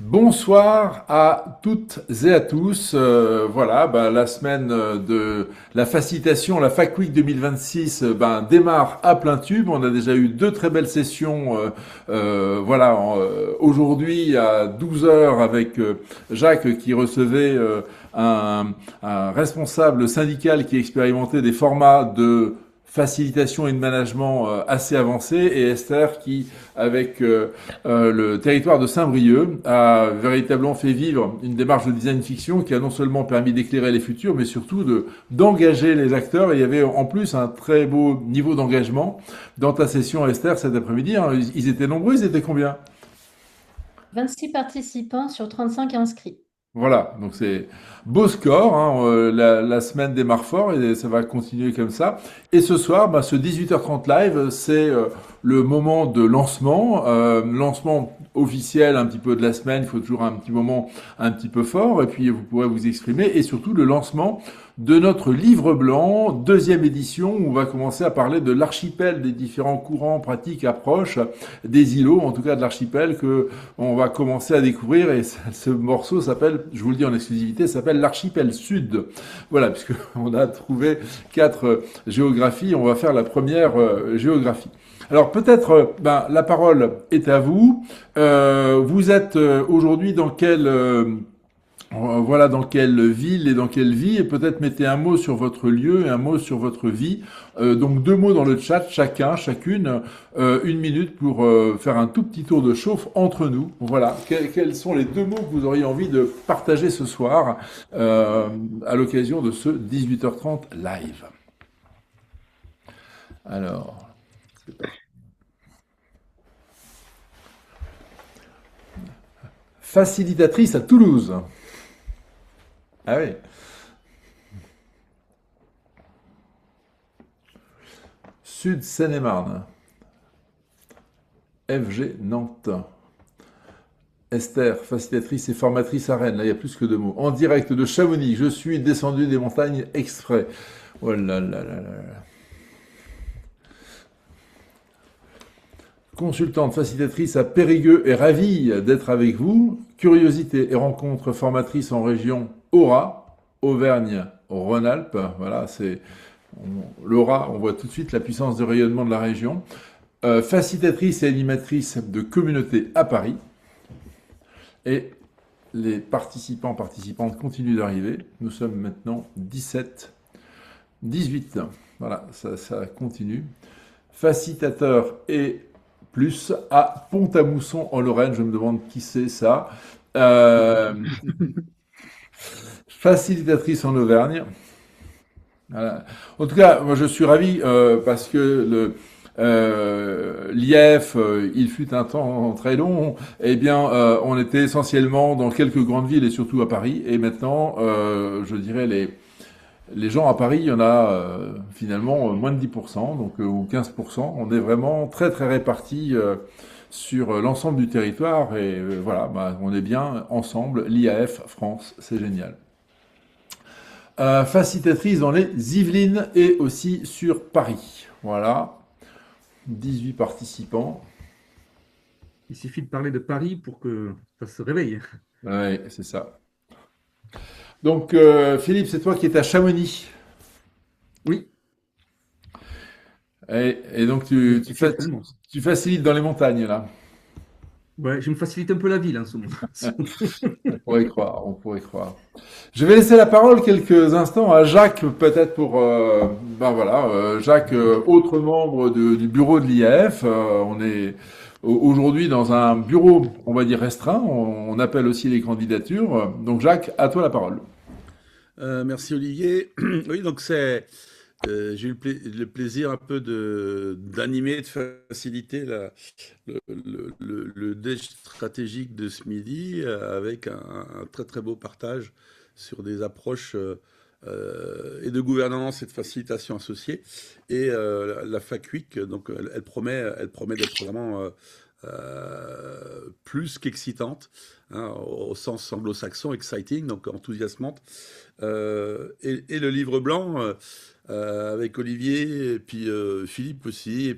Bonsoir à toutes et à tous. La semaine de la facilitation, la Fac Week 2026, démarre à plein tube. On a déjà eu deux très belles sessions. Aujourd'hui à 12 heures avec Jacques qui recevait un, un responsable syndical qui expérimentait des formats de facilitation et de management assez avancés, et Esther qui, avec le territoire de Saint-Brieuc, a véritablement fait vivre une démarche de design fiction qui a non seulement permis d'éclairer les futurs, mais surtout d'engager les acteurs. Et il y avait en plus un très beau niveau d'engagement dans ta session, Esther, cet après-midi. Ils étaient nombreux, ils étaient combien? 26 participants sur 35 inscrits. Voilà, donc c'est beau score, hein, la semaine démarre fort et ça va continuer comme ça. Et ce soir, ce 18h30 live, c'est le moment de lancement, lancement officiel un petit peu de la semaine, il faut toujours un petit moment un petit peu fort, et puis vous pourrez vous exprimer, et surtout le lancement de notre livre blanc, deuxième édition, où on va commencer à parler de l'archipel, des différents courants, pratiques, approches, des îlots, en tout cas de l'archipel, que on va commencer à découvrir. Et ce morceau s'appelle, je vous le dis en exclusivité, s'appelle l'archipel sud. Voilà, puisque on a trouvé quatre géographies, on va faire la première géographie. Alors peut-être, la parole est à vous. Vous êtes aujourd'hui dans dans quelle ville et dans quelle vie, et peut-être mettez un mot sur votre lieu et un mot sur votre vie. Donc deux mots dans le chat, chacun, chacune, une minute pour faire un tout petit tour de chauffe entre nous. Voilà, quels sont les deux mots que vous auriez envie de partager ce soir à l'occasion de ce 18h30 live. Alors, c'est parti. Facilitatrice à Toulouse. Ah oui. Sud Seine-et-Marne. FG Nantes. Esther, facilitatrice et formatrice à Rennes. Là, il y a plus que deux mots. En direct de Chamonix, je suis descendu des montagnes exprès. Oh là là là là. Consultante, facilitatrice à Périgueux et ravie d'être avec vous. Curiosité et rencontre formatrice en région Aura, Auvergne-Rhône-Alpes. Voilà, c'est l'Aura, on voit tout de suite la puissance de rayonnement de la région. Facilitatrice et animatrice de communauté à Paris. Et les participants, participantes continuent d'arriver. Nous sommes maintenant 17, 18. Voilà, ça continue. Facilitateur et plus à Pont-à-Mousson en Lorraine. Je me demande qui c'est ça. Euh, Facilitatrice en Auvergne. Voilà. En tout cas, moi je suis ravi parce que l'IF, il fut un temps très long. Eh bien, on était essentiellement dans quelques grandes villes et surtout à Paris. Et maintenant, je dirais les gens à Paris, il y en a finalement moins de 10%, donc ou 15%. On est vraiment très très répartis sur l'ensemble du territoire et on est bien ensemble. L'IAF France, c'est génial. Facilitatrice dans les Yvelines et aussi sur Paris. Voilà, 18 participants. Il suffit de parler de Paris pour que ça se réveille. Ouais, c'est ça. Donc, Philippe, c'est toi qui es à Chamonix. Oui, Et donc, exceptionnellement. tu facilites dans les montagnes, là. Ouais, je me facilite un peu la ville en ce moment. On pourrait croire, on pourrait croire. Je vais laisser la parole quelques instants à Jacques, peut-être pour, Jacques, autre membre du bureau de l'IAF. On est aujourd'hui dans un bureau, on va dire restreint. On appelle aussi les candidatures. Donc, Jacques, à toi la parole. Merci Olivier. Oui, donc j'ai eu le plaisir un peu d'animer, de faciliter le déj stratégique de ce midi avec un très très beau partage sur des approches et de gouvernance et de facilitation associées. Et la FACWIC, donc elle promet d'être vraiment plus qu'excitante, hein, au sens anglo-saxon, exciting, donc enthousiasmante. Et le livre blanc, avec Olivier, et puis Philippe aussi, et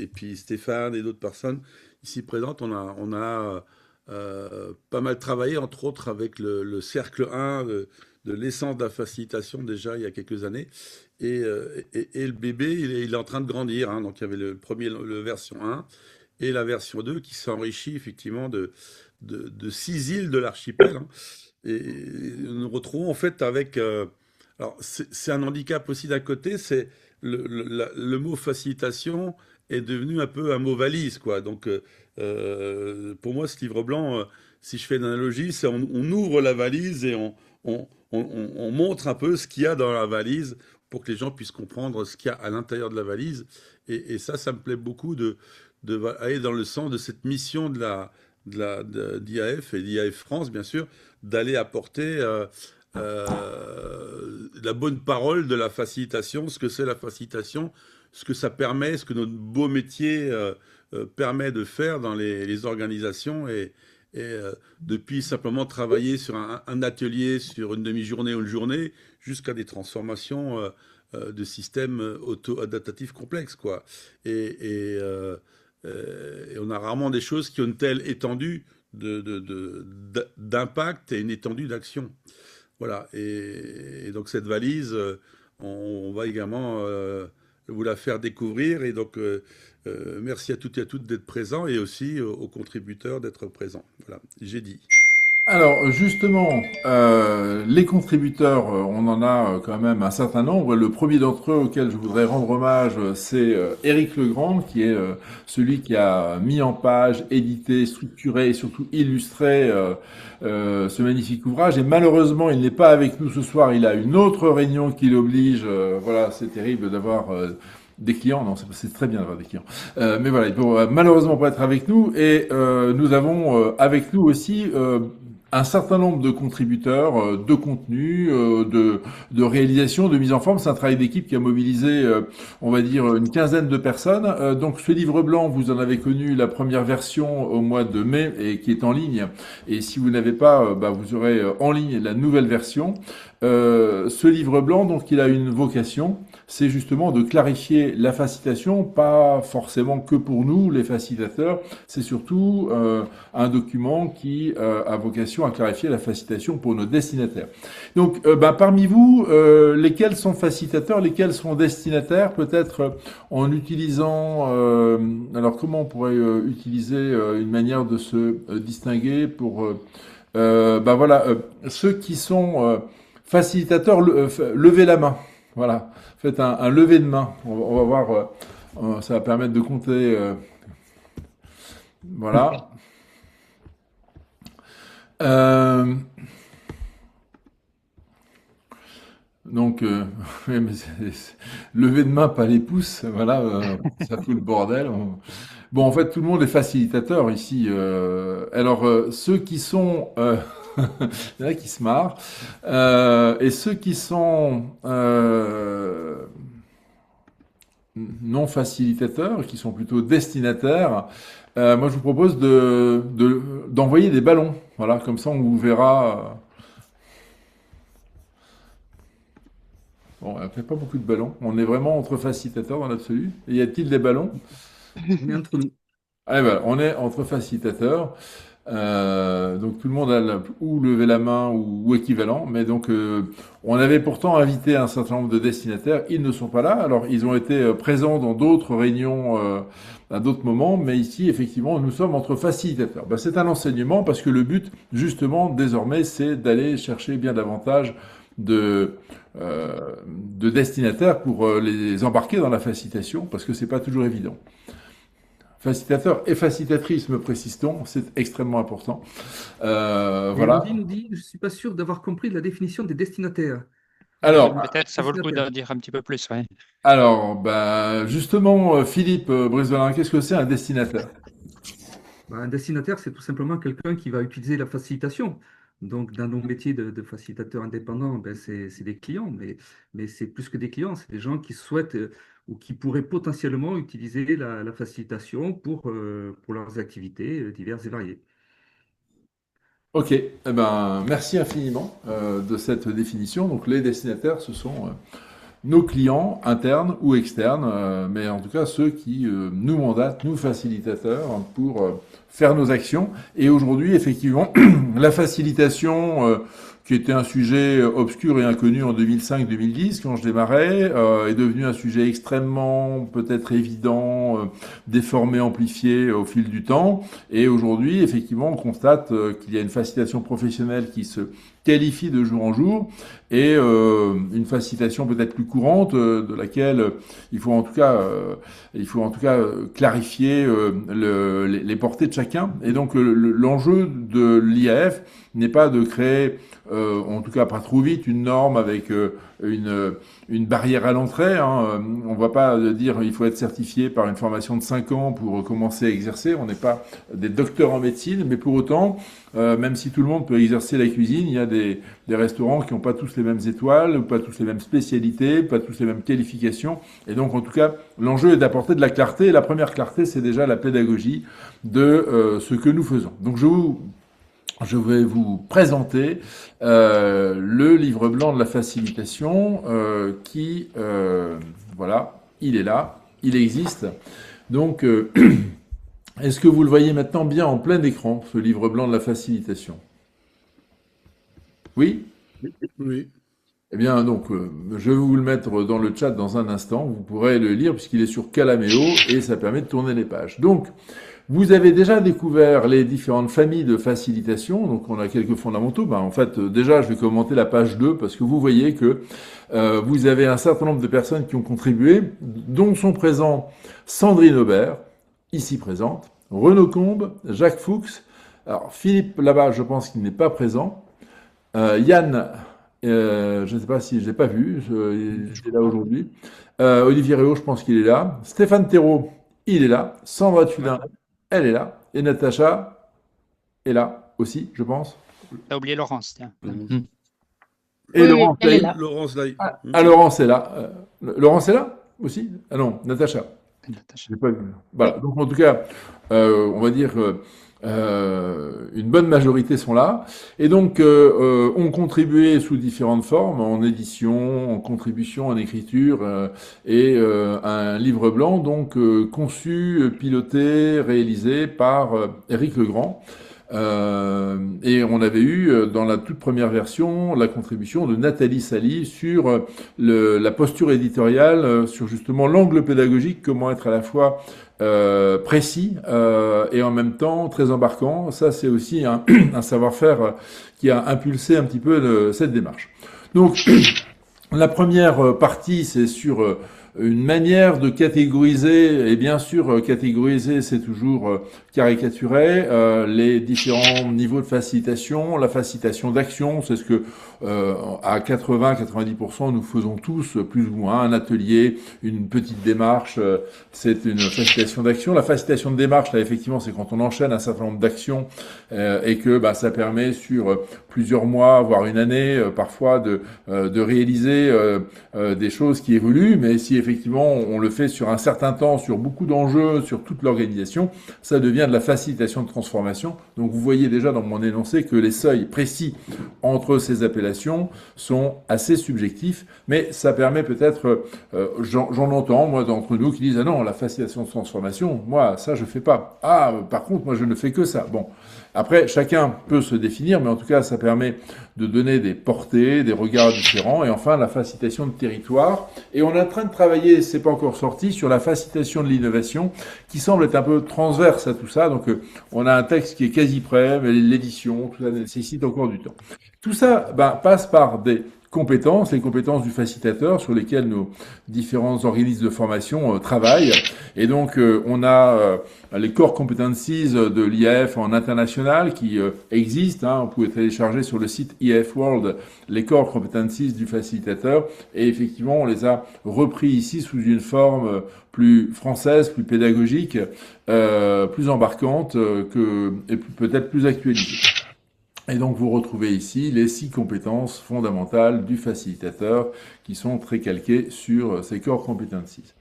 puis Stéphane et d'autres personnes ici présentes, on a pas mal travaillé, entre autres avec le cercle 1 de l'essence de la facilitation déjà il y a quelques années. Et le bébé, il est en train de grandir, hein. Donc il y avait le premier, le version 1 et la version 2 qui s'enrichit effectivement de 6 îles de l'archipel, hein. Et nous nous retrouvons en fait avec... alors c'est un handicap aussi d'un côté, c'est le mot facilitation est devenu un peu un mot valise, quoi. Donc pour moi, ce livre blanc, si je fais une analogie, c'est on ouvre la valise et on montre un peu ce qu'il y a dans la valise pour que les gens puissent comprendre ce qu'il y a à l'intérieur de la valise. Et ça me plaît beaucoup aller dans le sens de cette mission d'IAF et d'IAF France, bien sûr, d'aller apporter la bonne parole de la facilitation, ce que c'est la facilitation, ce que ça permet, ce que notre beau métier permet de faire dans les organisations depuis simplement travailler sur un atelier, sur une demi-journée ou une journée, jusqu'à des transformations de systèmes auto-adaptatifs complexes, quoi. Et on a rarement des choses qui ont une telle étendue d'impact et une étendue d'action. Voilà. Et donc cette valise, on va également vous la faire découvrir. Et donc merci à toutes et à toutes d'être présents et aussi aux contributeurs d'être présents. Voilà, j'ai dit. Alors justement, les contributeurs, on en a quand même un certain nombre. Le premier d'entre eux auquel je voudrais rendre hommage, c'est Éric Legrand, qui est celui qui a mis en page, édité, structuré et surtout illustré ce magnifique ouvrage. Et malheureusement, il n'est pas avec nous ce soir. Il a une autre réunion qui l'oblige. Voilà, c'est terrible d'avoir des clients. Non, c'est très bien d'avoir des clients. Mais voilà, il peut malheureusement pas être avec nous. Et nous avons avec nous aussi un certain nombre de contributeurs, de contenu, de réalisation, de mise en forme. C'est un travail d'équipe qui a mobilisé, on va dire, une quinzaine de personnes. Donc ce livre blanc, vous en avez connu la première version au mois de mai et qui est en ligne. Et si vous n'avez pas, vous aurez en ligne la nouvelle version. Ce livre blanc, donc, il a une vocation, c'est justement de clarifier la facilitation, pas forcément que pour nous, les facilitateurs, c'est surtout un document qui a vocation à clarifier la facilitation pour nos destinataires. Donc, parmi vous, lesquels sont facilitateurs, lesquels sont destinataires, peut-être en utilisant... alors, comment on pourrait utiliser une manière de se distinguer pour... voilà, ceux qui sont... facilitateur, levez la main. Voilà, faites un lever de main. On va voir, ça va permettre de compter. Voilà. Donc, oui, mais lever de main, pas les pouces. Voilà, ça fout le bordel. Bon, en fait, tout le monde est facilitateur ici. Alors, ceux qui sont il y en a qui se marrent. Et ceux qui sont non facilitateurs, qui sont plutôt destinataires, moi je vous propose d'envoyer des ballons. Voilà, comme ça on vous verra. Bon, on fait pas beaucoup de ballons. On est vraiment entre facilitateurs dans l'absolu. Et y a-t-il des ballons? On est entre nous. Allez, voilà, on est entre facilitateurs. Donc tout le monde a ou levé la main ou équivalent, mais donc on avait pourtant invité un certain nombre de destinataires, ils ne sont pas là, alors ils ont été présents dans d'autres réunions à d'autres moments, mais ici effectivement nous sommes entre facilitateurs. C'est un enseignement parce que le but justement désormais c'est d'aller chercher bien davantage de, de destinataires pour les embarquer dans la facilitation, parce que c'est pas toujours évident. Facilitateur et facilitatrice, me précise-t-on, c'est extrêmement important. Voilà. Elodie nous dit, je ne suis pas sûr d'avoir compris la définition des destinataires. Alors, Peut-être ça vaut le coup d'en dire un petit peu plus, ouais. alors, justement, Philippe Brisvelin, qu'est-ce que c'est un destinataire? Un destinataire, c'est tout simplement quelqu'un qui va utiliser la facilitation. Donc, dans nos métiers de facilitateurs indépendants, c'est des clients, mais c'est plus que des clients, c'est des gens qui souhaitent ou qui pourraient potentiellement utiliser la facilitation pour leurs activités diverses et variées. Ok, merci infiniment de cette définition. Donc, les destinataires, ce sont nos clients internes ou externes, mais en tout cas ceux qui nous mandatent, nous facilitateurs, pour faire nos actions. Et aujourd'hui, effectivement, la facilitation, qui était un sujet obscur et inconnu en 2005-2010 quand je démarrais, est devenu un sujet extrêmement peut-être évident, déformé, amplifié au fil du temps. Et aujourd'hui, effectivement, on constate qu'il y a une facilitation professionnelle qui se qualifie de jour en jour et une facilitation peut-être plus courante de laquelle il faut en tout cas clarifier les portées de chacun. Et donc l'enjeu de l'IAF n'est pas de créer en tout cas pas trop vite une norme avec une barrière à l'entrée. Hein. On ne va pas dire il faut être certifié par une formation de 5 ans pour commencer à exercer. On n'est pas des docteurs en médecine, mais pour autant, même si tout le monde peut exercer la cuisine, il y a des restaurants qui n'ont pas tous les mêmes étoiles, ou pas tous les mêmes spécialités, pas tous les mêmes qualifications. Et donc, en tout cas, l'enjeu est d'apporter de la clarté. Et la première clarté, c'est déjà la pédagogie de ce que nous faisons. Donc, je vais vous présenter le livre blanc de la facilitation qui, voilà, il est là, il existe. Donc, est-ce que vous le voyez maintenant bien en plein écran, ce livre blanc de la facilitation? Oui? Oui. Eh bien, donc, je vais vous le mettre dans le chat dans un instant. Vous pourrez le lire puisqu'il est sur Calaméo et ça permet de tourner les pages. Donc, vous avez déjà découvert les différentes familles de facilitation, donc on a quelques fondamentaux. En fait, déjà, je vais commenter la page 2 parce que vous voyez que vous avez un certain nombre de personnes qui ont contribué, dont sont présents Sandrine Aubert, ici présente, Renaud Combe, Jacques Fuchs, alors Philippe là-bas, je pense qu'il n'est pas présent, Yann, je ne sais pas si je l'ai pas vu, il est là aujourd'hui, Olivier Réau, je pense qu'il est là, Stéphane Thérault, il est là, Sandra Tulin, elle est là. Et Natacha est là aussi, je pense. T'as oublié Laurence, tiens. Et Oui, Laurence, elle est là. Laurence Day. Laurence est là. Laurence est là aussi? Ah non, Natacha. Natacha. J'ai pas vu. Voilà. Donc en tout cas, on va dire une bonne majorité sont là. Et donc ont contribué sous différentes formes, en édition, en contribution, en écriture, et un livre blanc donc conçu, piloté, réalisé par Éric Legrand. Et on avait eu dans la toute première version la contribution de Nathalie Sally sur la posture éditoriale, sur justement l'angle pédagogique, comment être à la fois précis et en même temps très embarquant. Ça, c'est aussi un savoir-faire qui a impulsé un petit peu cette démarche. Donc, la première partie, c'est sur une manière de catégoriser, et bien sûr, catégoriser, c'est toujours caricaturer les différents niveaux de facilitation, la facilitation d'action, c'est ce que à 80-90% nous faisons tous, plus ou moins, un atelier, une petite démarche, c'est une facilitation d'action. La facilitation de démarche, là, effectivement, c'est quand on enchaîne un certain nombre d'actions et que ça permet sur plusieurs mois, voire une année, parfois, de réaliser des choses qui évoluent, mais si effectivement on le fait sur un certain temps, sur beaucoup d'enjeux, sur toute l'organisation, ça devient de la facilitation de transformation. Donc vous voyez déjà dans mon énoncé que les seuils précis entre ces appellations sont assez subjectifs, mais ça permet peut-être, j'en entends, moi, d'entre nous qui disent « Ah non, la facilitation de transformation, moi, ça je fais pas. Ah, par contre, moi je ne fais que ça. » Bon. Après, chacun peut se définir, mais en tout cas, ça permet de donner des portées, des regards différents, et enfin, la facilitation de territoire. Et on est en train de travailler, c'est pas encore sorti, sur la facilitation de l'innovation, qui semble être un peu transverse à tout ça. Donc, on a un texte qui est quasi prêt, mais l'édition, tout ça nécessite encore du temps. Tout ça, passe par des compétences, les compétences du facilitateur sur lesquelles nos différents organismes de formation travaillent. Et donc, on a les core competencies de l'IAF en international qui existent. Vous pouvez télécharger sur le site IAF World les core competencies du facilitateur. Et effectivement, on les a repris ici sous une forme plus française, plus pédagogique, plus embarquante et peut-être plus actualisée. Et donc, vous retrouvez ici les 6 compétences fondamentales du facilitateur qui sont très calquées sur ces core competencies.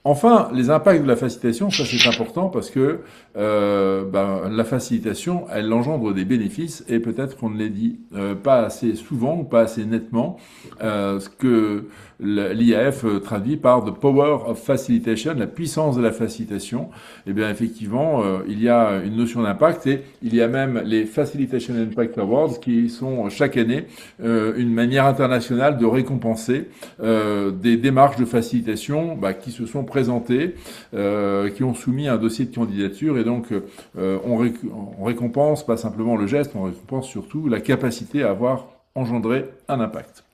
Enfin, les impacts de la facilitation, ça c'est important parce que la facilitation, elle engendre des bénéfices et peut-être qu'on ne les dit pas assez souvent ou pas assez nettement, ce que l'IAF traduit par the power of facilitation, la puissance de la facilitation. Eh bien, effectivement, il y a une notion d'impact et il y a même les Facilitation Impact Awards qui sont chaque année une manière internationale de récompenser des démarches de facilitation qui se sont présentées, qui ont soumis un dossier de candidature et donc on récompense pas simplement le geste, on récompense surtout la capacité à avoir engendré un impact.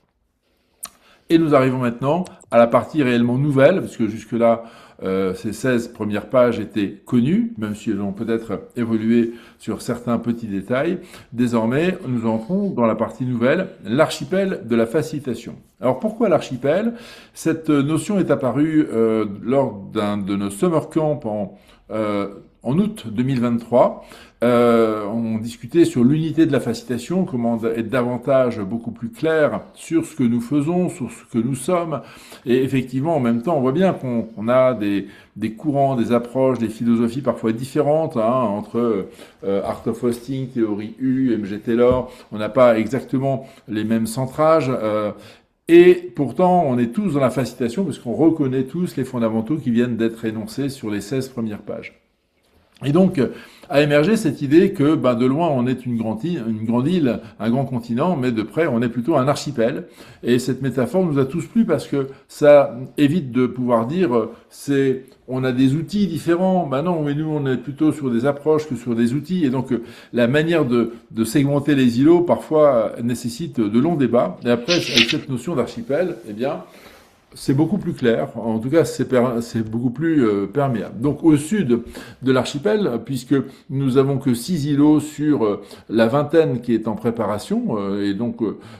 Et nous arrivons maintenant à la partie réellement nouvelle, parce que jusque-là, ces 16 premières pages étaient connues, même si elles ont peut-être évolué sur certains petits détails. Désormais, nous entrons dans la partie nouvelle, l'archipel de la facilitation. Alors pourquoi l'archipel? Cette notion est apparue lors d'un de nos summer camps en août 2023. On discutait sur l'unité de la facilitation, comment être davantage beaucoup plus clair sur ce que nous faisons, sur ce que nous sommes. Et effectivement, en même temps, on voit bien qu'on a des courants, des approches, des philosophies parfois différentes entre Art of Hosting, Théorie U, MG Taylor. On n'a pas exactement les mêmes centrages. Et pourtant, on est tous dans la facilitation parce qu'on reconnaît tous les fondamentaux qui viennent d'être énoncés sur les 16 premières pages. Et donc, a émergé cette idée que, de loin, on est une grande île, un grand continent, mais de près, on est plutôt un archipel. Et cette métaphore nous a tous plu parce que ça évite de pouvoir dire, on a des outils différents. Non, mais nous, on est plutôt sur des approches que sur des outils. Et donc, la manière de segmenter les îlots, parfois, nécessite de longs débats. Et après, avec cette notion d'archipel, eh bien, c'est beaucoup plus clair, en tout cas c'est beaucoup plus perméable. Donc au sud de l'archipel, puisque nous avons que 6 îlots sur la vingtaine qui est en préparation, et donc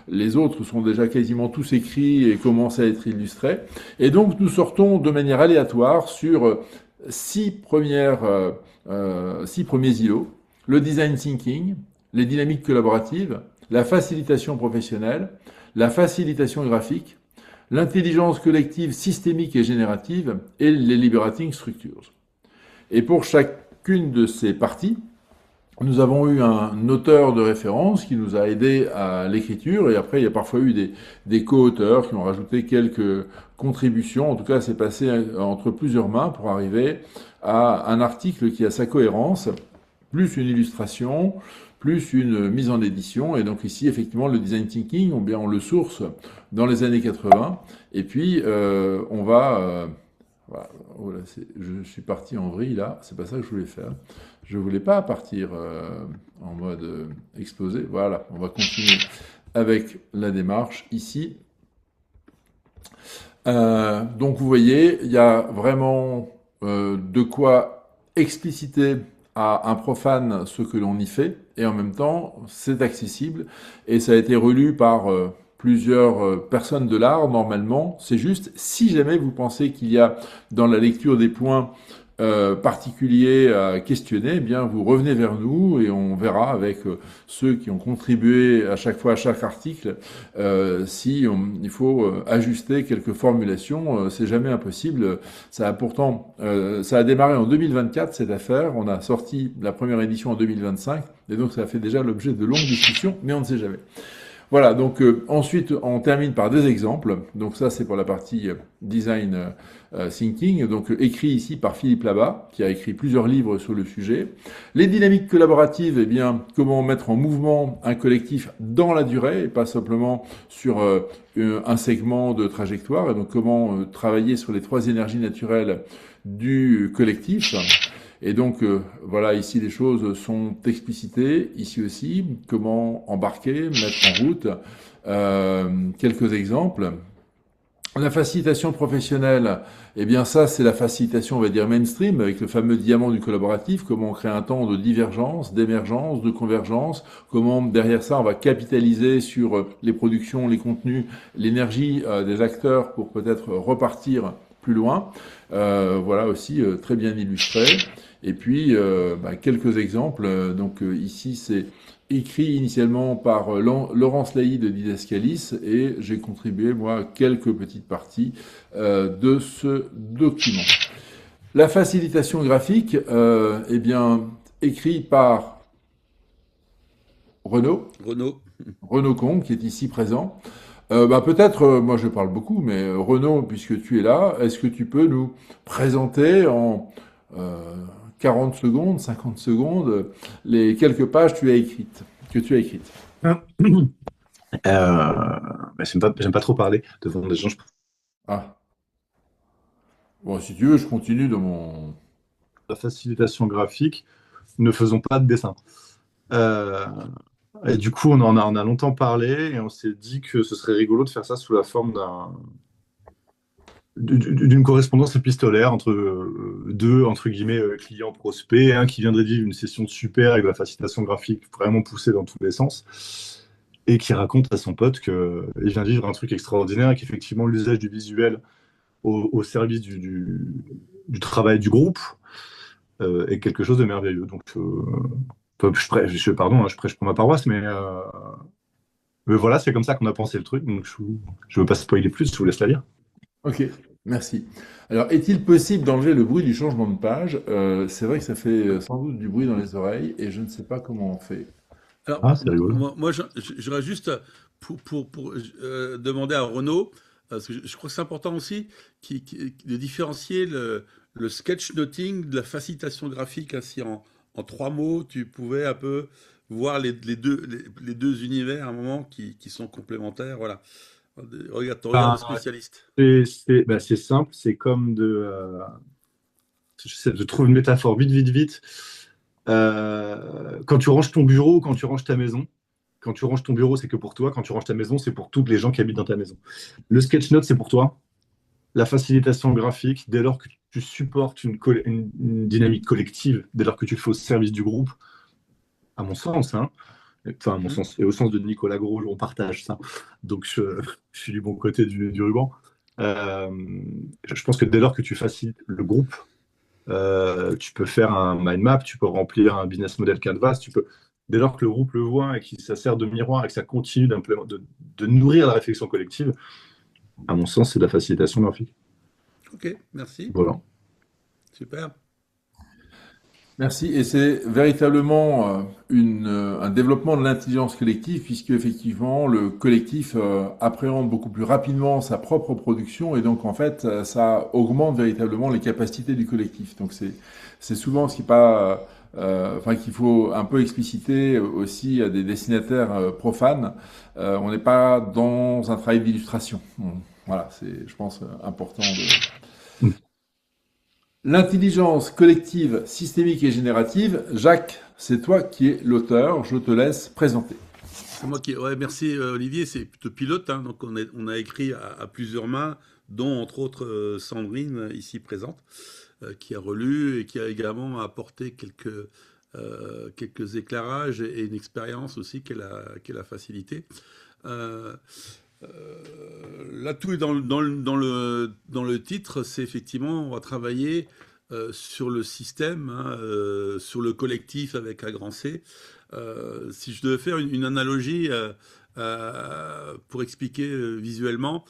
les autres sont déjà quasiment tous écrits et commencent à être illustrés, et donc nous sortons de manière aléatoire sur 6 premiers îlots, le design thinking, les dynamiques collaboratives, la facilitation professionnelle, la facilitation graphique, l'intelligence collective systémique et générative et les liberating structures. Et pour chacune de ces parties, nous avons eu un auteur de référence qui nous a aidé à l'écriture et après il y a parfois eu des co-auteurs qui ont rajouté quelques contributions. En tout cas, c'est passé entre plusieurs mains pour arriver à un article qui a sa cohérence, plus une illustration, plus une mise en édition. Et donc ici, effectivement, le design thinking, on le source dans les années 80. Et puis, on va... voilà, je suis parti en vrille, là. C'est pas ça que je voulais faire. Je voulais pas partir en mode exposé. Voilà, on va continuer avec la démarche ici. Donc, vous voyez, il y a vraiment de quoi expliciter à un profane ce que l'on y fait, et en même temps, c'est accessible, et ça a été relu par plusieurs personnes de l'art, normalement. C'est juste, si jamais vous pensez qu'il y a dans la lecture des points particuliers à questionner, eh bien, vous revenez vers nous, et on verra avec ceux qui ont contribué à chaque fois à chaque article, il faut ajuster quelques formulations, c'est jamais impossible. Ça a pourtant, ça a démarré en 2024, cette affaire. On a sorti la première édition en 2025, et donc ça a fait déjà l'objet de longues discussions, mais on ne sait jamais. Voilà, donc ensuite on termine par des exemples. Donc ça c'est pour la partie design thinking, donc écrit ici par Philippe Labat, qui a écrit plusieurs livres sur le sujet. Les dynamiques collaboratives, eh bien comment mettre en mouvement un collectif dans la durée et pas simplement sur un segment de trajectoire, et donc comment travailler sur les 3 énergies naturelles du collectif. Et donc, voilà, ici, les choses sont explicitées. Ici aussi, comment embarquer, mettre en route. Quelques exemples. La facilitation professionnelle, eh bien ça, c'est la facilitation, on va dire, mainstream, avec le fameux diamant du collaboratif, comment on crée un temps de divergence, d'émergence, de convergence, comment, derrière ça, on va capitaliser sur les productions, les contenus, l'énergie des acteurs pour peut-être repartir plus loin. Voilà aussi très bien illustré. Et puis quelques exemples. Donc ici c'est écrit initialement par Laurence Laï de Didascalis et j'ai contribué moi quelques petites parties de ce document. La facilitation graphique, eh bien, écrit par Renaud Combe, qui est ici présent. Peut-être, moi je parle beaucoup, mais Renaud, puisque tu es là, est-ce que tu peux nous présenter en 40 secondes, 50 secondes, les quelques pages que tu as écrites? J'aime pas trop parler devant des gens. Ah, bon, si tu veux, je continue de mon... La facilitation graphique, ne faisons pas de dessin. Euh, et du coup, on a longtemps parlé et on s'est dit que ce serait rigolo de faire ça sous la forme d'une correspondance épistolaire entre deux, entre guillemets, clients prospects, un qui viendrait vivre une session super avec la facilitation graphique vraiment poussée dans tous les sens, et qui raconte à son pote qu'il vient de vivre un truc extraordinaire et qu'effectivement l'usage du visuel au service du travail du groupe est quelque chose de merveilleux. Donc, je prêche pour ma paroisse, mais voilà, c'est comme ça qu'on a pensé le truc. Donc, je veux pas spoiler plus, je vous laisse la lire. Ok, merci. Alors, est-il possible d'enlever le bruit du changement de page? C'est vrai que ça fait sans doute du bruit dans les oreilles et je ne sais pas comment on fait. Alors, Ah, c'est rigolo. moi, j'aurais juste pour demander à Renaud, parce que je crois que c'est important aussi, de différencier le sketchnoting de la facilitation graphique. Ainsi, en 3 mots, tu pouvais un peu voir les deux univers à un moment qui sont complémentaires. Voilà. Regarde le spécialiste. C'est simple, c'est comme je trouve une métaphore vite. Quand tu ranges ton bureau, quand tu ranges ta maison, quand tu ranges ton bureau, c'est que pour toi. Quand tu ranges ta maison, c'est pour tous les gens qui habitent dans ta maison. Le sketchnote, c'est pour toi. La facilitation graphique, dès lors que tu supportes une dynamique collective, dès lors que tu le fais au service du groupe, à mon sens, hein, enfin à mon sens, et au sens de Nicolas Gros, on partage ça. Donc je suis du bon côté du ruban. Euh, je pense que dès lors que tu facilites le groupe, tu peux faire un mind map, tu peux remplir un business model canvas, dès lors que le groupe le voit et que ça sert de miroir et que ça continue de nourrir la réflexion collective, à mon sens, c'est de la facilitation graphique. Ok, merci. Voilà. Super. Merci. Et c'est véritablement un développement de l'intelligence collective, puisque effectivement le collectif appréhende beaucoup plus rapidement sa propre production, et donc en fait ça augmente véritablement les capacités du collectif. Donc c'est souvent ce qui pas, qu'il faut un peu expliciter aussi à des destinataires profanes. On n'est pas dans un travail d'illustration. Voilà, c'est je pense important de... L'intelligence collective, systémique et générative. Jacques, c'est toi qui es l'auteur. Je te laisse présenter. C'est moi qui. Ouais, merci Olivier. C'est plutôt pilote, hein, donc on a écrit à plusieurs mains, dont entre autres Sandrine ici présente, qui a relu et qui a également apporté quelques éclairages et une expérience aussi qu'elle a facilité. L'atout est dans le titre, c'est effectivement, on va travailler sur le système, hein, sur le collectif avec un grand C. Si je devais faire une analogie pour expliquer visuellement,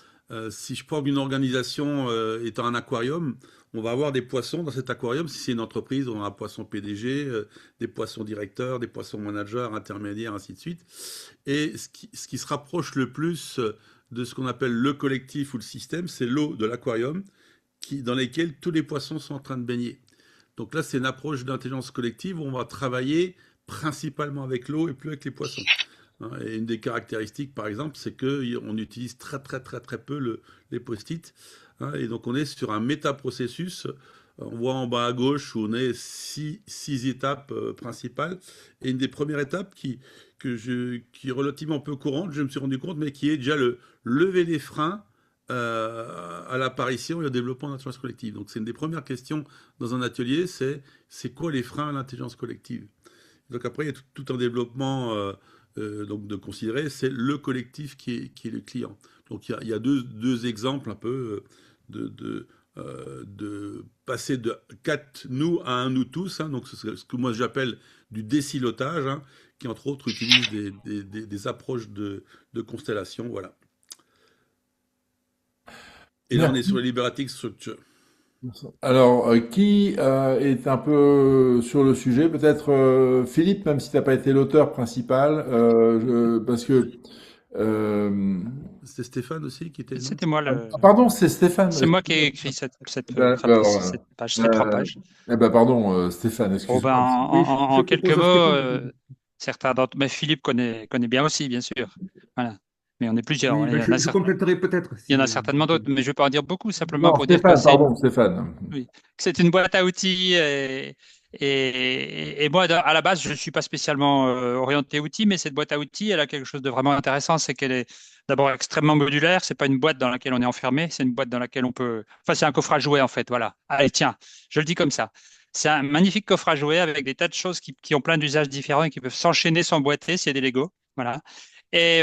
si je prends une organisation étant un aquarium, on va avoir des poissons dans cet aquarium. Si c'est une entreprise, on a un poisson PDG, des poissons directeurs, des poissons managers, intermédiaires, ainsi de suite. Et ce qui se rapproche le plus de ce qu'on appelle le collectif ou le système, c'est l'eau de l'aquarium dans lesquels tous les poissons sont en train de baigner. Donc là, c'est une approche d'intelligence collective où on va travailler principalement avec l'eau et plus avec les poissons. Et une des caractéristiques, par exemple, c'est qu'on utilise très peu les post-it. Et donc, on est sur un métaprocessus. On voit en bas à gauche où on est six étapes principales. Et une des premières étapes qui est relativement peu courante, je me suis rendu compte, mais qui est déjà le lever les freins à l'apparition et au développement de l'intelligence collective. Donc, c'est une des premières questions dans un atelier, c'est quoi les freins à l'intelligence collective? Donc après, il y a tout un développement donc de considérer, c'est le collectif qui est le client. Donc il y a deux exemples un peu de passer de 4 nous à un nous tous, hein, donc ce que moi j'appelle du désilotage, hein, qui entre autres utilise des approches de constellation, voilà. Et là on est sur Merci. les liberatic structure. Alors, qui est un peu sur le sujet? Peut-être Philippe, même si tu n'as pas été l'auteur principal, parce que... euh, C'est Stéphane aussi qui était, non? C'était moi pardon, c'est Stéphane. c'est moi qui ai écrit Ben, alors, cette page, ces 3 pages. pardon, Stéphane, Oh ben, excuse-moi. Oui, je en quelques propose à mots, Stéphane. certains d'entre, mais Philippe connaît bien aussi, bien sûr. Voilà. Mais on est plusieurs. Oui, Il ben, y en a je compléterai peut-être. il y en a Si... certainement d'autres, mais je vais pas en dire beaucoup, simplement Non, pour dire que Stéphane, pardon, Stéphane. oui, que c'est une boîte à outils et moi, à la base, je ne suis pas spécialement orienté outils, mais cette boîte à outils, elle a quelque chose de vraiment intéressant, c'est qu'elle est d'abord extrêmement modulaire. C'est pas une boîte dans laquelle on est enfermé, c'est une boîte dans laquelle on peut. Enfin, c'est un coffre à jouer en fait. Voilà. Allez, tiens, je le dis comme ça. C'est un magnifique coffre à jouer avec des tas de choses qui ont plein d'usages différents et qui peuvent s'enchaîner, s'emboîter. C'est des Lego. Voilà. Et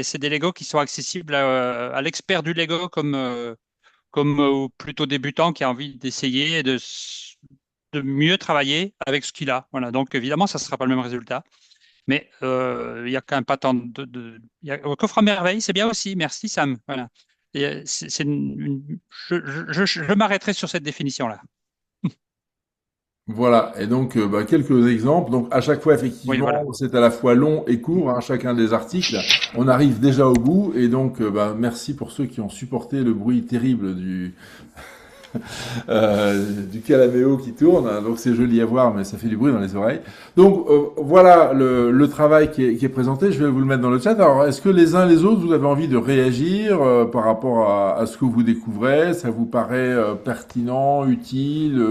c'est des Lego qui sont accessibles à l'expert du Lego comme plutôt débutant qui a envie d'essayer et de mieux travailler avec ce qu'il a. Voilà. Donc évidemment, ça ne sera pas le même résultat. Mais il y a quand même pas tant au coffre à merveille, c'est bien aussi. Merci Sam. Voilà. C'est je m'arrêterai sur cette définition-là. Voilà, et donc quelques exemples. Donc à chaque fois, Oui, voilà. effectivement, c'est à la fois long et court, hein, chacun des articles. On arrive déjà au bout, et donc merci pour ceux qui ont supporté le bruit terrible du calaméo qui tourne. Donc c'est joli à voir, mais ça fait du bruit dans les oreilles. Donc voilà le travail qui est présenté. Je vais vous le mettre dans le chat. Alors est-ce que les uns les autres, vous avez envie de réagir par rapport à ce que vous découvrez? Ça vous paraît pertinent, utile,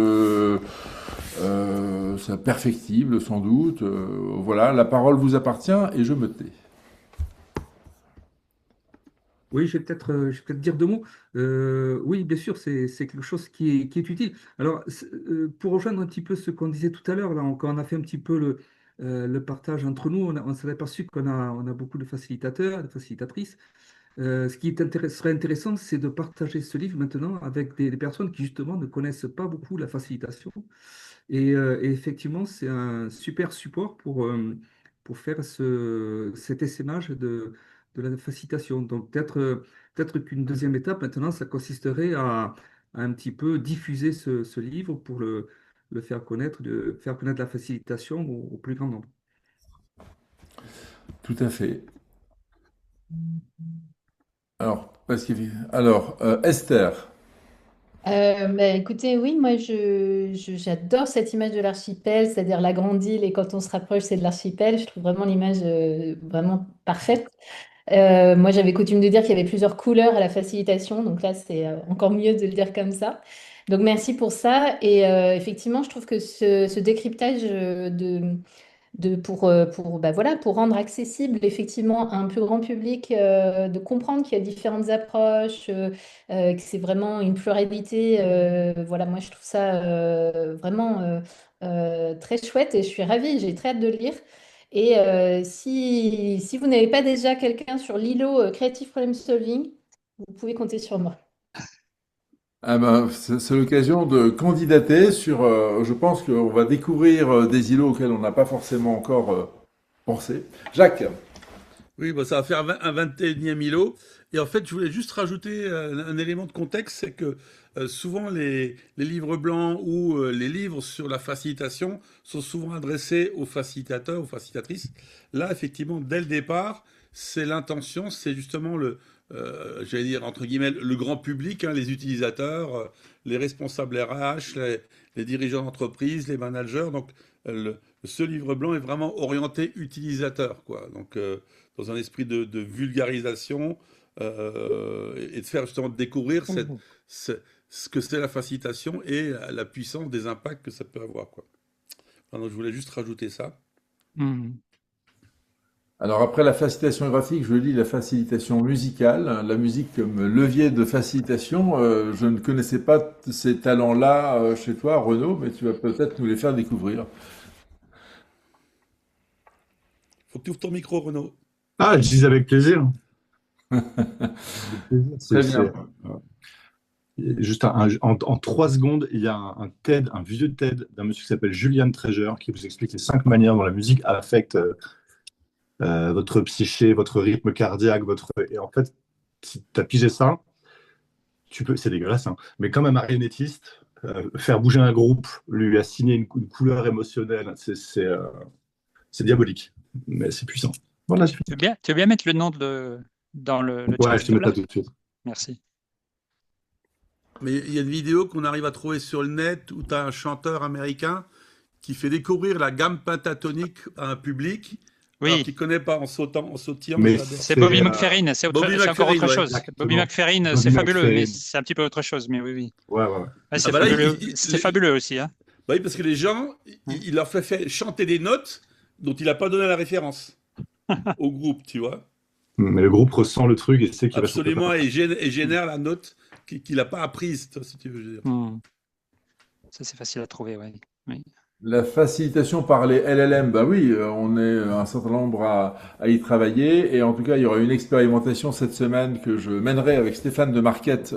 ça perfectible sans doute? Voilà, la parole vous appartient et je me tais. Oui, je vais peut-être dire 2 mots. Oui, bien sûr, c'est quelque chose qui est utile. Alors, pour rejoindre un petit peu ce qu'on disait tout à l'heure, là, quand on a fait un petit peu le partage entre nous, on s'est aperçu on a beaucoup de facilitateurs, de facilitatrices. Ce qui serait intéressant, c'est de partager ce livre maintenant avec des personnes qui, justement, ne connaissent pas beaucoup la facilitation. Et effectivement, c'est un super support pour faire cet essaimage de la facilitation. Donc, peut-être qu'une deuxième étape, maintenant, ça consisterait à un petit peu diffuser ce livre pour le faire connaître, de faire connaître la facilitation au plus grand nombre. Tout à fait. Alors, alors Esther. Écoutez, oui, moi j'adore cette image de l'archipel, c'est-à-dire la grande île, et quand on se rapproche, c'est de l'archipel. Je trouve vraiment l'image vraiment parfaite. Moi, j'avais coutume de dire qu'il y avait plusieurs couleurs à la facilitation, donc là, c'est encore mieux de le dire comme ça. Donc, merci pour ça. Et effectivement, je trouve que ce décryptage voilà, pour rendre accessible effectivement à un plus grand public, de comprendre qu'il y a différentes approches, que c'est vraiment une pluralité. Voilà, moi, je trouve ça vraiment très chouette et je suis ravie, j'ai très hâte de le lire. Et si vous n'avez pas déjà quelqu'un sur l'îlot Creative Problem Solving, vous pouvez compter sur moi. Ah ben, c'est l'occasion de candidater sur. Je pense qu'on va découvrir des îlots auxquels on n'a pas forcément encore pensé. Jacques. Oui, bah, ça va faire un 21e îlot. Et en fait, je voulais juste rajouter un élément de contexte, c'est que souvent les livres blancs ou les livres sur la facilitation sont souvent adressés aux facilitateurs, aux facilitatrices. Là, effectivement, dès le départ, c'est l'intention, c'est justement j'allais dire, entre guillemets, le grand public, hein, les utilisateurs, les responsables RH, les dirigeants d'entreprise, les managers. Donc, ce livre blanc est vraiment orienté utilisateur, quoi. Donc, dans un esprit de vulgarisation et de faire justement découvrir ce que c'est la facilitation et la puissance des impacts que ça peut avoir, quoi. Alors, je voulais juste rajouter ça. Mhm. Alors après la facilitation graphique, je lis la facilitation musicale, la musique comme levier de facilitation. Je ne connaissais pas ces talents-là chez toi, Renaud, mais tu vas peut-être nous les faire découvrir. Faut que tu ouvres ton micro, Renaud. Ah, je dis avec plaisir. Avec plaisir. Très bien. Juste en 3 secondes, il y a un TED, un vieux TED d'un monsieur qui s'appelle Julian Treasure qui vous explique les 5 manières dont la musique affecte votre psyché, votre rythme cardiaque, Et en fait, si tu as pigé ça, c'est dégueulasse, hein, mais comme un marionnettiste, faire bouger un groupe, lui assigner une couleur émotionnelle, c'est diabolique, mais c'est puissant. Voilà, j'ai fini. Tu veux bien mettre le nom dans le Ouais, chat je te mets là? ça tout de suite. Merci. Mais il y a une vidéo qu'on arrive à trouver sur le net où tu as un chanteur américain qui fait découvrir la gamme pentatonique à un public, alors Oui, qu'il ne connaît pas en sautillant. Mais J'adore. c'est Bobby McFerrin, Bobby c'est encore McFerrin, autre ouais, chose. Bobby exactement. McFerrin, Bobby c'est fabuleux, mais McFerrin. c'est un petit peu autre chose. Mais oui, oui. Ouais. Ouais, Ah c'est bah là, fabuleux. C'est fabuleux aussi, hein. bah oui, parce que les gens, il leur fait chanter des notes dont il n'a pas donné la référence au groupe, tu vois. Mais le groupe ressent le truc et sait qu'il va chanter. Absolument, et génère la note qu'il n'a pas apprise, toi, si tu veux dire. Ça, c'est facile à trouver, ouais. Oui. La facilitation par les LLM, bah oui, on est un certain nombre à y travailler et en tout cas il y aura une expérimentation cette semaine que je mènerai avec Stéphane de Marquette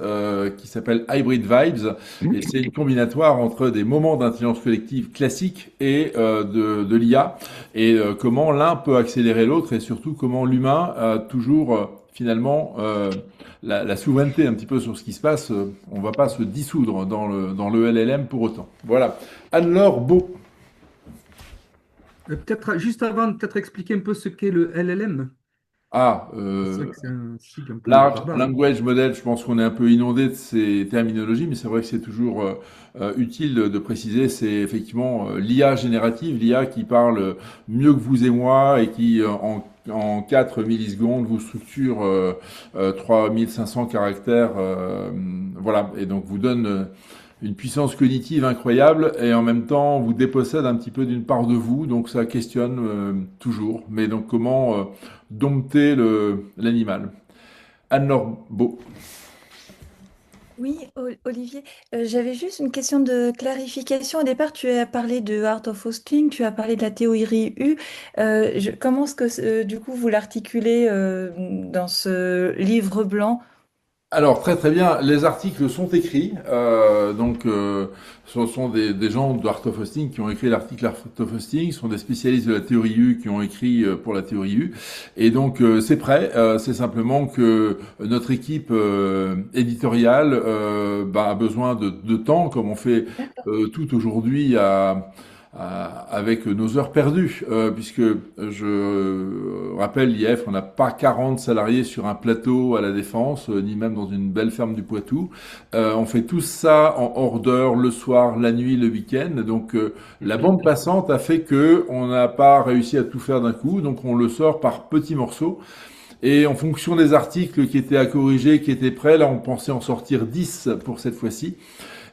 qui s'appelle Hybrid Vibes et c'est une combinatoire entre des moments d'intelligence collective classique et de l'IA et comment l'un peut accélérer l'autre et surtout comment l'humain a toujours finalement la souveraineté un petit peu sur ce qui se passe. On va pas se dissoudre dans le LLM pour autant. Voilà. Anne-Laure Beau. Peut-être juste avant, peut-être expliquer un peu ce qu'est le LLM. Ah, C'est vrai que c'est un sigle un peu Large barbare. Language Model, je pense qu'on est un peu inondé de ces terminologies, mais c'est vrai que c'est toujours utile de préciser, c'est effectivement l'IA générative, l'IA qui parle mieux que vous et moi et qui en 4 millisecondes vous structure 3500 caractères, voilà, et donc vous donne une puissance cognitive incroyable et en même temps vous dépossède un petit peu d'une part de vous, donc ça questionne toujours. Mais donc comment dompter l'animal? Anne-Laure Beau. Oui, Olivier, j'avais juste une question de clarification. Au départ, tu as parlé de Art of Hosting, tu as parlé de la théorie U. Comment est-ce que du coup vous l'articulez dans ce livre blanc? Alors très très bien, les articles sont écrits, ce sont des gens de Art of Hosting qui ont écrit l'article Art of Hosting, ce sont des spécialistes de la théorie U qui ont écrit pour la théorie U, et donc c'est prêt, c'est simplement que notre équipe éditoriale a besoin de temps, comme on fait tout aujourd'hui avec nos heures perdues, puisque je rappelle, l'IF, on n'a pas 40 salariés sur un plateau à la Défense, ni même dans une belle ferme du Poitou. On fait tout ça en hors d'heure, le soir, la nuit, le week-end. Donc la bande passante a fait que on n'a pas réussi à tout faire d'un coup, donc on le sort par petits morceaux. Et en fonction des articles qui étaient à corriger, qui étaient prêts, là on pensait en sortir 10 pour cette fois-ci.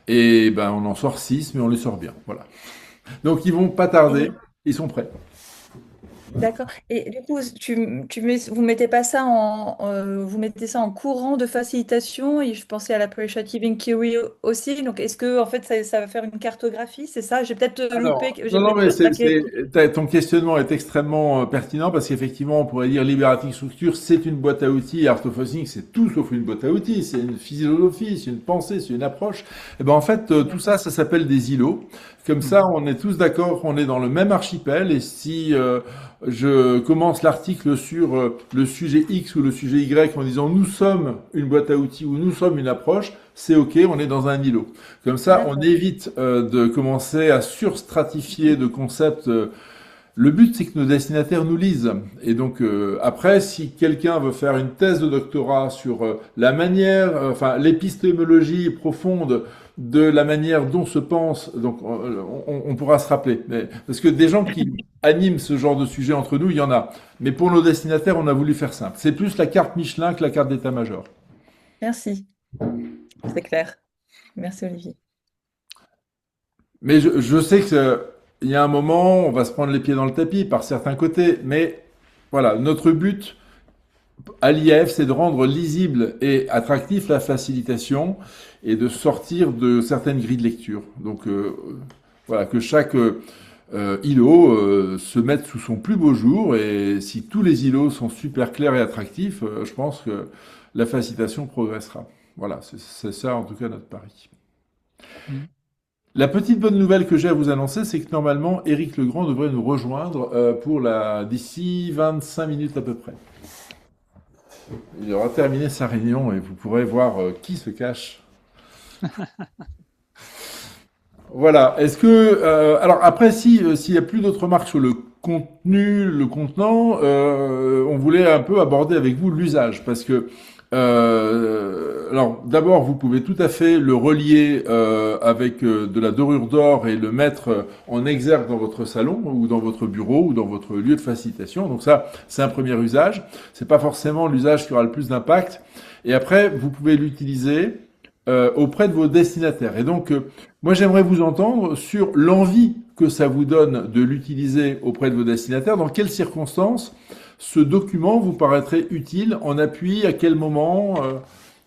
Et ben on en sort 6, mais on les sort bien. Voilà. Donc ils vont pas tarder, ils sont prêts. D'accord. Et du coup, vous mettez pas ça vous mettez ça en courant de facilitation et je pensais à l'appreciative inquiry aussi. Donc, est-ce que en fait ça va faire une cartographie? C'est ça? J'ai peut-être loupé. J'ai Non, mais peut-être ton questionnement est extrêmement pertinent parce qu'effectivement, on pourrait dire Liberating Structure, c'est une boîte à outils, Art of Hosting, c'est tout sauf une boîte à outils, c'est une philosophie, c'est une pensée, c'est une approche. Et ben en fait, tout ça, ça s'appelle des îlots. Comme ça, on est tous d'accord qu'on est dans le même archipel et si je commence l'article sur le sujet X ou le sujet Y en disant nous sommes une boîte à outils ou nous sommes une approche, c'est OK, on est dans un îlot. Comme ça, on évite de commencer à surstratifier de concepts. Le but, c'est que nos destinataires nous lisent. Et donc, après, si quelqu'un veut faire une thèse de doctorat sur la manière, enfin, l'épistémologie profonde de la manière dont se pense, donc on pourra se rappeler. Parce que des gens qui animent ce genre de sujet entre nous, il y en a. Mais pour nos destinataires, on a voulu faire simple. C'est plus la carte Michelin que la carte d'état-major. Merci. C'est clair. Merci, Olivier. Mais je sais que il y a un moment, on va se prendre les pieds dans le tapis par certains côtés, mais voilà, notre but à l'IAF, c'est de rendre lisible et attractif la facilitation et de sortir de certaines grilles de lecture. Donc voilà, que chaque îlot se mette sous son plus beau jour et si tous les îlots sont super clairs et attractifs, je pense que la facilitation progressera. Voilà, c'est ça en tout cas notre pari. Mm. La petite bonne nouvelle que j'ai à vous annoncer, c'est que normalement, Éric Legrand devrait nous rejoindre d'ici 25 minutes à peu près. Il aura terminé sa réunion et vous pourrez voir qui se cache. Voilà. Est-ce que alors après, s'il y a plus d'autres remarques sur le contenu, le contenant, on voulait un peu aborder avec vous l'usage parce que alors d'abord, vous pouvez tout à fait le relier avec de la dorure d'or et le mettre en exergue dans votre salon ou dans votre bureau ou dans votre lieu de facilitation. Donc ça, c'est un premier usage. C'est pas forcément l'usage qui aura le plus d'impact. Et après, vous pouvez l'utiliser auprès de vos destinataires. Et donc, moi, j'aimerais vous entendre sur l'envie que ça vous donne de l'utiliser auprès de vos destinataires. Dans quelles circonstances ce document vous paraîtrait utile en appui? À quel moment?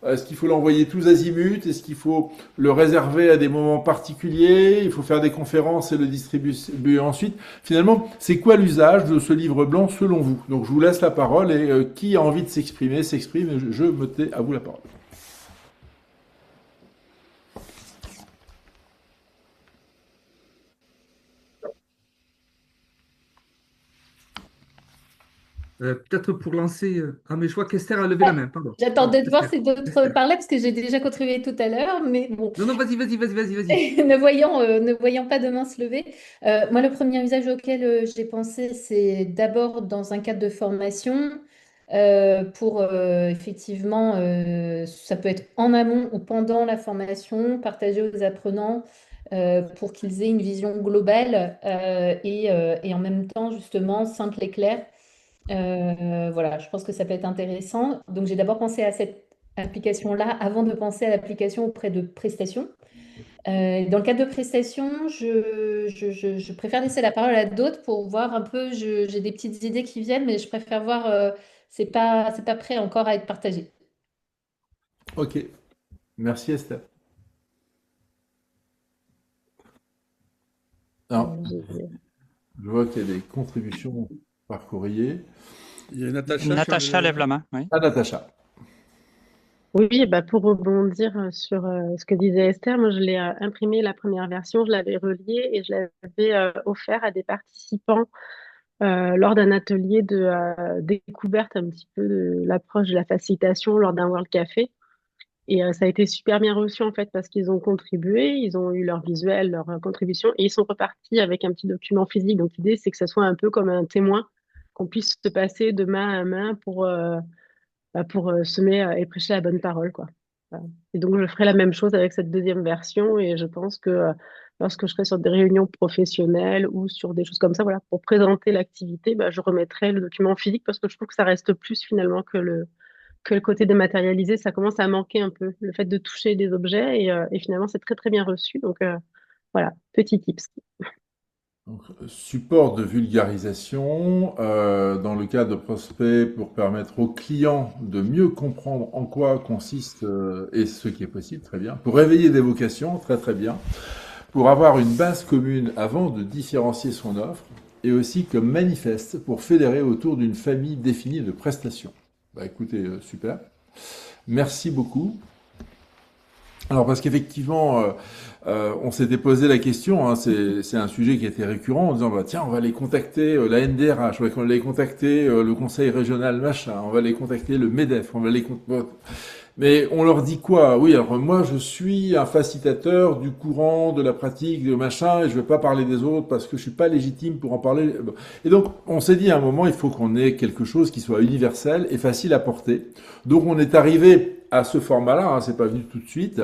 Est-ce qu'il faut l'envoyer tous azimuts? Est-ce qu'il faut le réserver à des moments particuliers? Il faut faire des conférences et le distribuer ensuite? Finalement, c'est quoi l'usage de ce livre blanc selon vous? Donc, je vous laisse la parole et qui a envie de s'exprimer, s'exprime. Et je me tais, à vous la parole. Peut-être pour lancer. Ah, mais je vois qu'Esther a levé la main, pardon. J'attendais de voir Esther. si d'autres parlaient parce que j'ai déjà contribué tout à l'heure, mais bon, Non, non, vas-y. ne voyant pas de main se lever. Moi, le premier usage auquel j'ai pensé, c'est d'abord dans un cadre de formation pour effectivement, ça peut être en amont ou pendant la formation, partager aux apprenants pour qu'ils aient une vision globale et en même temps, justement, simple et claire. Voilà, je pense que ça peut être intéressant. Donc, j'ai d'abord pensé à cette application-là avant de penser à l'application auprès de prestations. Dans le cadre de prestations, je préfère laisser la parole à d'autres pour voir un peu. J'ai des petites idées qui viennent, mais je préfère voir. C'est pas prêt encore à être partagé. Ok. Merci Esther. Alors, je vois qu'il y a des contributions par courrier. Il y a Natacha. Natacha lève la main. Oui. Ah, Natacha. Oui, bah pour rebondir sur ce que disait Esther, moi je l'ai imprimé la première version, je l'avais relié et je l'avais offert à des participants lors d'un atelier de découverte un petit peu de l'approche de la facilitation lors d'un World Café. Et ça a été super bien reçu en fait parce qu'ils ont contribué, ils ont eu leur visuel, leur contribution et ils sont repartis avec un petit document physique. Donc l'idée c'est que ce soit un peu comme un témoin, qu'on puisse se passer de main à main pour semer et prêcher la bonne parole, quoi. Voilà. Et donc, je ferai la même chose avec cette deuxième version et je pense que lorsque je serai sur des réunions professionnelles ou sur des choses comme ça, voilà, pour présenter l'activité, bah, je remettrai le document physique parce que je trouve que ça reste plus finalement que le côté dématérialisé. Ça commence à manquer un peu, le fait de toucher des objets et finalement, c'est très, très bien reçu. Donc, voilà, petit tips. Donc, support de vulgarisation dans le cas de prospects pour permettre aux clients de mieux comprendre en quoi consiste et ce qui est possible, très bien. Pour réveiller des vocations, très très bien. Pour avoir une base commune avant de différencier son offre et aussi comme manifeste pour fédérer autour d'une famille définie de prestations. Bah écoutez, super. Merci beaucoup. Alors parce qu'effectivement, on s'était posé la question, hein, c'est un sujet qui était récurrent en disant bah, tiens, on va aller contacter la NDRH, on va aller contacter le conseil régional machin, on va aller contacter le MEDEF, on va aller mais on leur dit quoi? Oui, alors moi je suis un facilitateur du courant, de la pratique, de machin, et je vais pas parler des autres parce que je suis pas légitime pour en parler. Et donc on s'est dit à un moment, il faut qu'on ait quelque chose qui soit universel et facile à porter. Donc on est arrivé à ce format-là, hein, c'est pas venu tout de suite.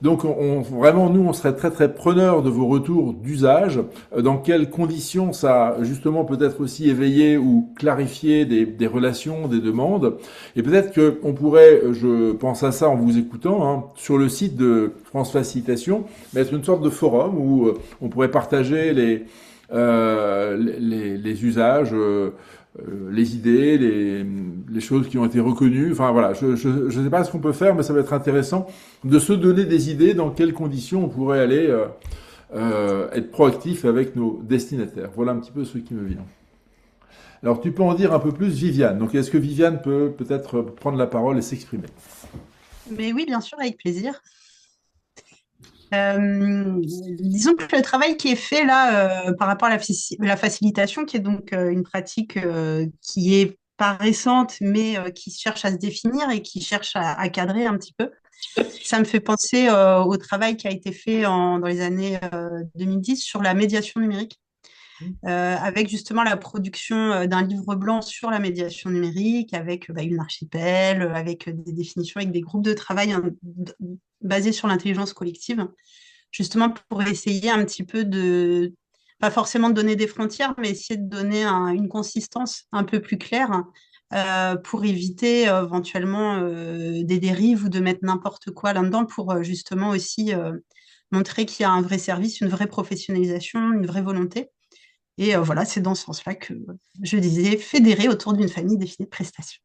Donc vraiment, nous, on serait très très preneurs de vos retours d'usage, dans quelles conditions ça, justement, peut-être aussi éveiller ou clarifier des relations, des demandes. Et peut-être qu'on pourrait, je pense à ça en vous écoutant, hein, sur le site de France Facilitation, mettre une sorte de forum où on pourrait partager les usages, les idées, les choses qui ont été reconnues. Enfin voilà, je ne sais pas ce qu'on peut faire, mais ça va être intéressant de se donner des idées dans quelles conditions on pourrait aller être proactif avec nos destinataires. Voilà un petit peu ce qui me vient. Alors tu peux en dire un peu plus, Viviane. Donc est-ce que Viviane peut peut-être prendre la parole et s'exprimer? Mais oui, bien sûr, avec plaisir. Disons que le travail qui est fait là par rapport à la facilitation, qui est donc une pratique qui est pas récente, mais qui cherche à se définir et qui cherche à cadrer un petit peu, ça me fait penser au travail qui a été fait dans les années 2010 sur la médiation numérique, avec justement la production d'un livre blanc sur la médiation numérique, avec une archipel, avec des définitions, avec des groupes de travail basés sur l'intelligence collective, justement pour essayer un petit peu de, pas forcément de donner des frontières, mais essayer de donner une consistance un peu plus claire pour éviter éventuellement des dérives ou de mettre n'importe quoi là-dedans pour justement aussi montrer qu'il y a un vrai service, une vraie professionnalisation, une vraie volonté. Et voilà, c'est dans ce sens-là que je disais fédérer autour d'une famille définie de prestations.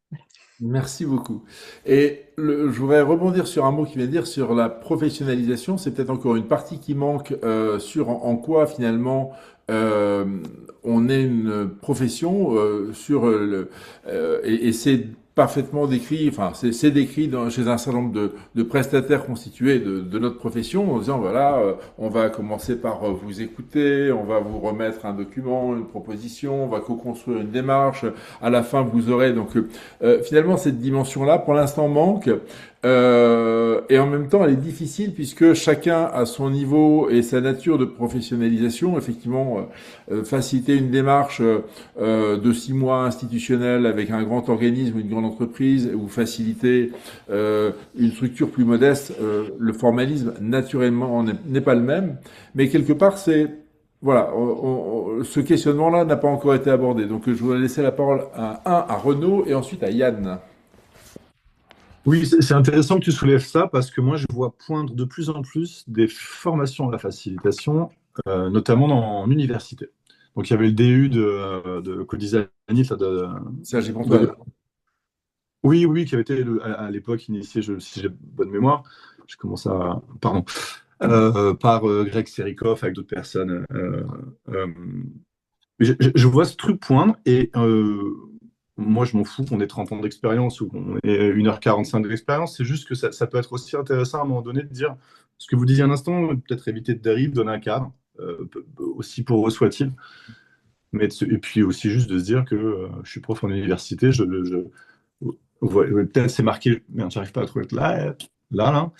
Merci beaucoup. Et je voudrais rebondir sur un mot qui vient de dire sur la professionnalisation. C'est peut-être encore une partie qui manque sur en quoi finalement euh, on est une profession et c'est parfaitement décrit. Enfin, c'est décrit chez un certain nombre de prestataires constitués de notre profession en disant voilà, on va commencer par vous écouter, on va vous remettre un document, une proposition, on va co-construire une démarche. À la fin, vous aurez donc finalement, cette dimension-là, pour l'instant, manque. Et en même temps, elle est difficile puisque chacun a son niveau et sa nature de professionnalisation. Effectivement, faciliter une démarche de 6 mois institutionnelle avec un grand organisme ou une grande entreprise ou faciliter une structure plus modeste, le formalisme, naturellement, n'est pas le même. Mais quelque part, c'est voilà, ce questionnement-là n'a pas encore été abordé. Donc, je voudrais laisser la parole à Renaud et ensuite à Yann. Oui, c'est intéressant que tu soulèves ça parce que moi, je vois poindre de plus en plus des formations à la facilitation, notamment en université. Donc, il y avait le DU de co-design, Sergi de- Pontoise. oui, oui, qui avait été à l'époque initié, si j'ai bonne mémoire. Je commence à. Pardon. Par Greg Serikoff avec d'autres personnes. Euh, je vois ce truc poindre et moi, je m'en fous qu'on ait 30 ans d'expérience ou qu'on ait 1h45 d'expérience. C'est juste que ça peut être aussi intéressant à un moment donné de dire ce que vous disiez un instant, peut-être éviter de dérive, donner un cadre, aussi pour eux soit-il. Et puis aussi juste de se dire que je suis prof en université, peut-être c'est marqué, mais j'arrive pas à trouver là,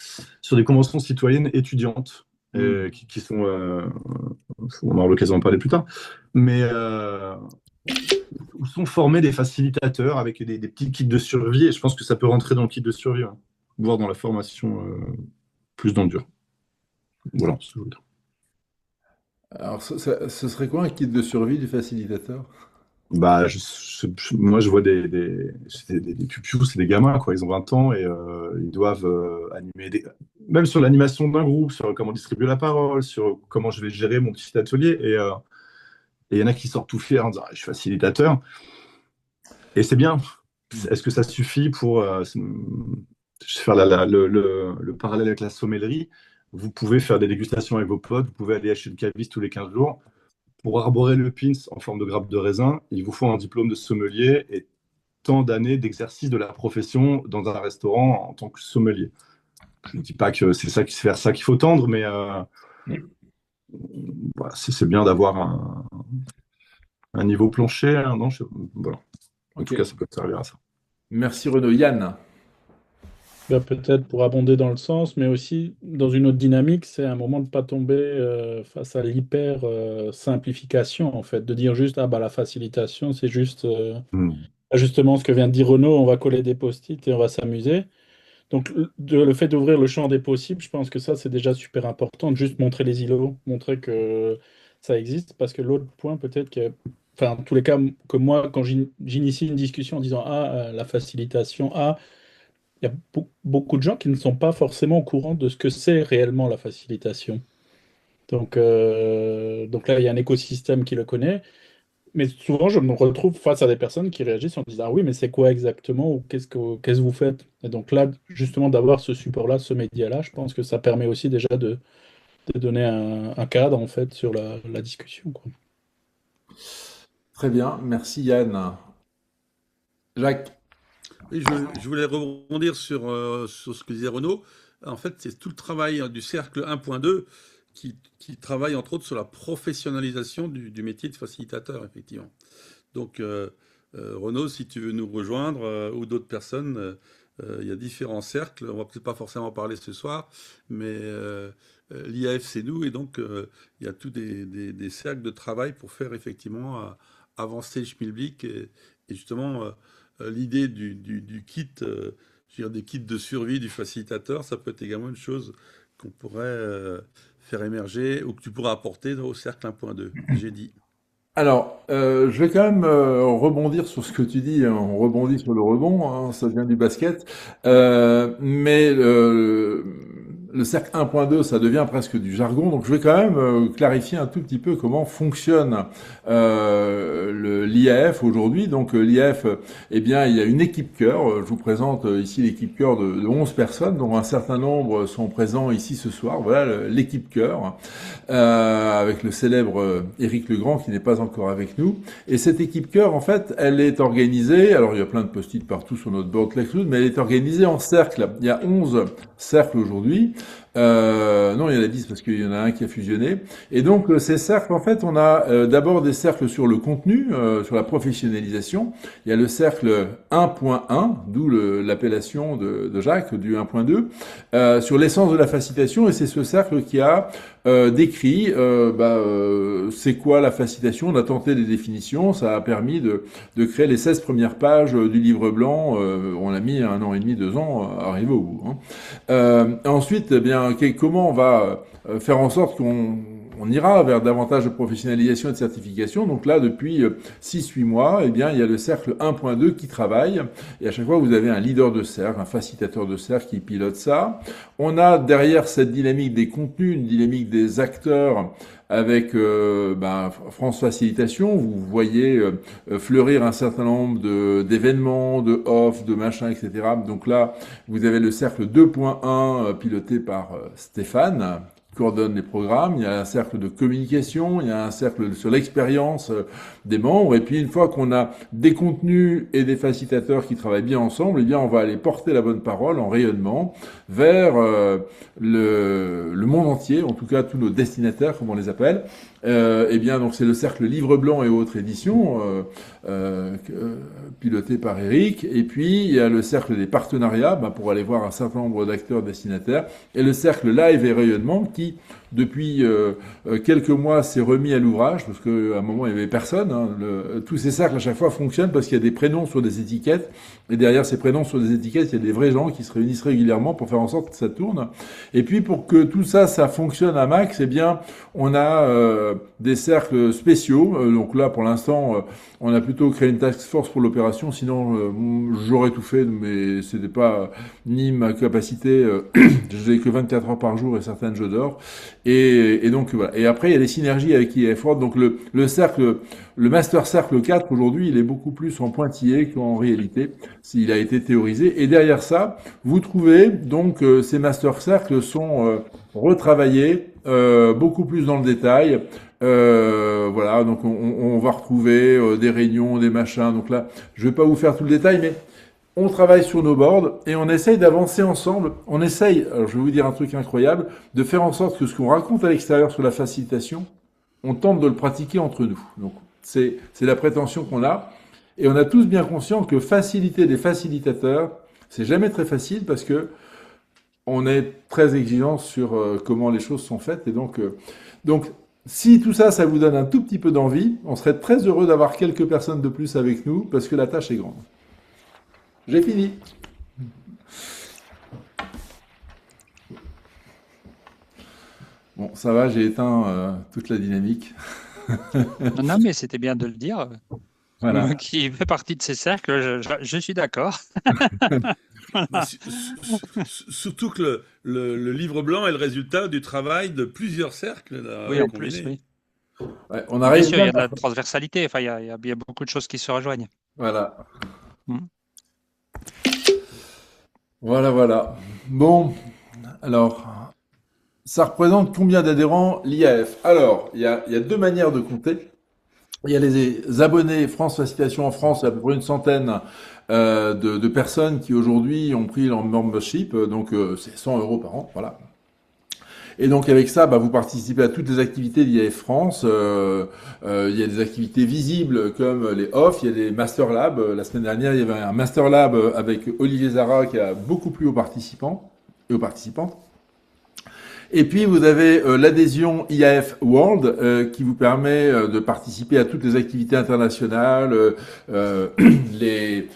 sur des conventions citoyennes étudiantes qui sont, on aura l'occasion d'en parler plus tard, mais où sont formés des facilitateurs avec des petits kits de survie, et je pense que ça peut rentrer dans le kit de survie, hein, voire dans la formation plus dans le dur. Voilà, c'est ce que je veux dire. Alors, ce serait quoi un kit de survie du facilitateur? Bah, moi, je vois des pupus, c'est des gamins, quoi. Ils ont 20 ans et ils doivent animer même sur l'animation d'un groupe, sur comment distribuer la parole, sur comment je vais gérer mon petit atelier. Et il y en a qui sortent tout fiers en disant, ah, je suis facilitateur. Et c'est bien. Est-ce que ça suffit pour faire le parallèle avec la sommellerie? Vous pouvez faire des dégustations avec vos potes, vous pouvez aller acheter le caviste tous les 15 jours. Pour arborer le pins en forme de grappe de raisin, il vous faut un diplôme de sommelier et tant d'années d'exercice de la profession dans un restaurant en tant que sommelier. Je ne dis pas que c'est vers ça qu'il faut tendre, mais voilà, c'est bien d'avoir un niveau plancher. Hein, non, voilà. En Ok. tout cas, ça peut servir à ça. Merci Renaud. Yann. Ben, peut-être pour abonder dans le sens, mais aussi dans une autre dynamique, c'est un moment de ne pas tomber face à l'hyper simplification, en fait, de dire juste, ah bah la facilitation, c'est juste Hmm. justement ce que vient de dire Renaud, on va coller des post-it et on va s'amuser. Donc le fait d'ouvrir le champ des possibles, je pense que ça, c'est déjà super important, de juste montrer les îlots, montrer que ça existe, parce que l'autre point, peut-être que, enfin, en tous les cas, que moi, quand j'initie une discussion en disant, ah, la facilitation, ah, il y a beaucoup de gens qui ne sont pas forcément au courant de ce que c'est réellement la facilitation. Donc là, il y a un écosystème qui le connaît, mais souvent, je me retrouve face à des personnes qui réagissent en disant, ah oui, mais c'est quoi exactement ou qu'est-ce que vous faites? Et donc là, justement, d'avoir ce support-là, ce média-là, je pense que ça permet aussi déjà de donner un cadre, en fait, sur la discussion, quoi. Très bien. Merci Yann. Jacques. Oui, je voulais rebondir sur ce que disait Renaud. En fait, c'est tout le travail du cercle 1.2 qui travaille entre autres sur la professionnalisation du métier de facilitateur, effectivement. Donc, Renaud, si tu veux nous rejoindre ou d'autres personnes, il y a différents cercles. On va peut-être pas forcément parler ce soir, mais l'IAF, c'est nous, et donc il y a tous des cercles de travail pour faire effectivement avancer le schmilblick et justement l'idée du kit, je veux dire, des kits de survie du facilitateur, ça peut être également une chose qu'on pourrait faire émerger ou que tu pourras apporter au cercle 1.2. J'ai dit. Alors, je vais quand même rebondir sur ce que tu dis. Hein. On rebondit sur le rebond, hein, ça vient du basket. Mais le cercle 1.2, ça devient presque du jargon. Donc, je vais quand même clarifier un tout petit peu comment fonctionne l'IAF aujourd'hui. Donc, l'IAF, eh bien, il y a une équipe cœur. Je vous présente ici l'équipe cœur de 11 personnes, dont un certain nombre sont présents ici ce soir. Voilà l'équipe cœur. Avec le célèbre Éric Legrand qui n'est pas encore avec nous. Et cette équipe cœur, en fait, elle est organisée, alors il y a plein de post-it partout sur notre board Lexwood, mais elle est organisée en cercles. Il y a 11 cercles aujourd'hui. Non, il y en a 10 parce qu'il y en a un qui a fusionné. Et donc, ces cercles, en fait, on a d'abord des cercles sur le contenu, sur la professionnalisation. Il y a le cercle 1.1, d'où l'appellation de Jacques, du 1.2, sur l'essence de la facilitation. Et c'est ce cercle qui a décrit c'est quoi la facilitation. On a tenté des définitions. Ça a permis de créer les 16 premières pages du livre blanc. On a mis 1 an et demi, 2 ans à arriver au bout. Hein. Ensuite, eh bien, comment on va faire en sorte qu'on ira vers davantage de professionnalisation et de certification. Donc là, depuis 6-8 mois, eh bien, il y a le cercle 1.2 qui travaille. Et à chaque fois, vous avez un leader de cercle, un facilitateur de cercle qui pilote ça. On a derrière cette dynamique des contenus, une dynamique des acteurs avec France Facilitation. Vous voyez fleurir un certain nombre d'événements, de offres, de machins, etc. Donc là, vous avez le cercle 2.1 piloté par Stéphane, coordonne les programmes, il y a un cercle de communication, il y a un cercle sur l'expérience des membres, et puis une fois qu'on a des contenus et des facilitateurs qui travaillent bien ensemble, eh bien on va aller porter la bonne parole en rayonnement vers le monde entier, en tout cas tous nos destinataires, comme on les appelle. Eh bien donc c'est le cercle Livre Blanc et autres éditions, piloté par Eric, et puis il y a le cercle des partenariats, pour aller voir un certain nombre d'acteurs destinataires, et le cercle Live et Rayonnement qui depuis quelques mois s'est remis à l'ouvrage, parce qu'à un moment il n'y avait personne. Hein. Tous ces cercles à chaque fois fonctionnent parce qu'il y a des prénoms sur des étiquettes, et derrière ces prénoms sur des étiquettes, il y a des vrais gens qui se réunissent régulièrement pour faire en sorte que ça tourne. Et puis pour que tout ça, ça fonctionne à max, eh bien on a des cercles spéciaux. Donc là pour l'instant, on a plutôt créé une task force pour l'opération, sinon j'aurais tout fait, mais c'était pas ni ma capacité, je faisais que 24 heures par jour et certaines je dors. Et donc voilà. Et après il y a des synergies avec IAF World. Donc le cercle, le Master Cercle 4 aujourd'hui, il est beaucoup plus en pointillé qu'en réalité. Il a été théorisé. Et derrière ça, vous trouvez donc ces Master Cercles sont retravaillés beaucoup plus dans le détail. Voilà, donc on va retrouver des réunions, des machins. Donc là, je vais pas vous faire tout le détail, mais on travaille sur nos boards et on essaye d'avancer ensemble. On essaye, alors je vais vous dire un truc incroyable, de faire en sorte que ce qu'on raconte à l'extérieur sur la facilitation, on tente de le pratiquer entre nous. Donc c'est la prétention qu'on a. Et on a tous bien conscience que faciliter des facilitateurs, c'est jamais très facile parce que on est très exigeant sur comment les choses sont faites. Et donc si tout ça, ça vous donne un tout petit peu d'envie, on serait très heureux d'avoir quelques personnes de plus avec nous parce que la tâche est grande. J'ai fini. Bon, ça va, j'ai éteint toute la dynamique. Non, mais c'était bien de le dire. Voilà. Moi qui fais partie de ces cercles, je suis d'accord. Voilà. Surtout que le livre blanc est le résultat du travail de plusieurs cercles. Oui, en plus, oui. Ouais, on Bien arrive sûr, il y a bien. de la transversalité. Enfin, il y a beaucoup de choses qui se rejoignent. Voilà. Hmm. Voilà. Bon, alors, ça représente combien d'adhérents l'IAF? Alors, il y a deux manières de compter. Il y a les abonnés France Facilitation en France, il y a à peu près une centaine de personnes qui aujourd'hui ont pris leur membership, donc c'est 100 euros par an, voilà. Et donc avec ça, vous participez à toutes les activités d'IAF France. Il y a des activités visibles comme les off, il y a des master labs. La semaine dernière, il y avait un master lab avec Olivier Zara qui a beaucoup plu aux participants et aux participantes. Et puis vous avez l'adhésion IAF World qui vous permet de participer à toutes les activités internationales, les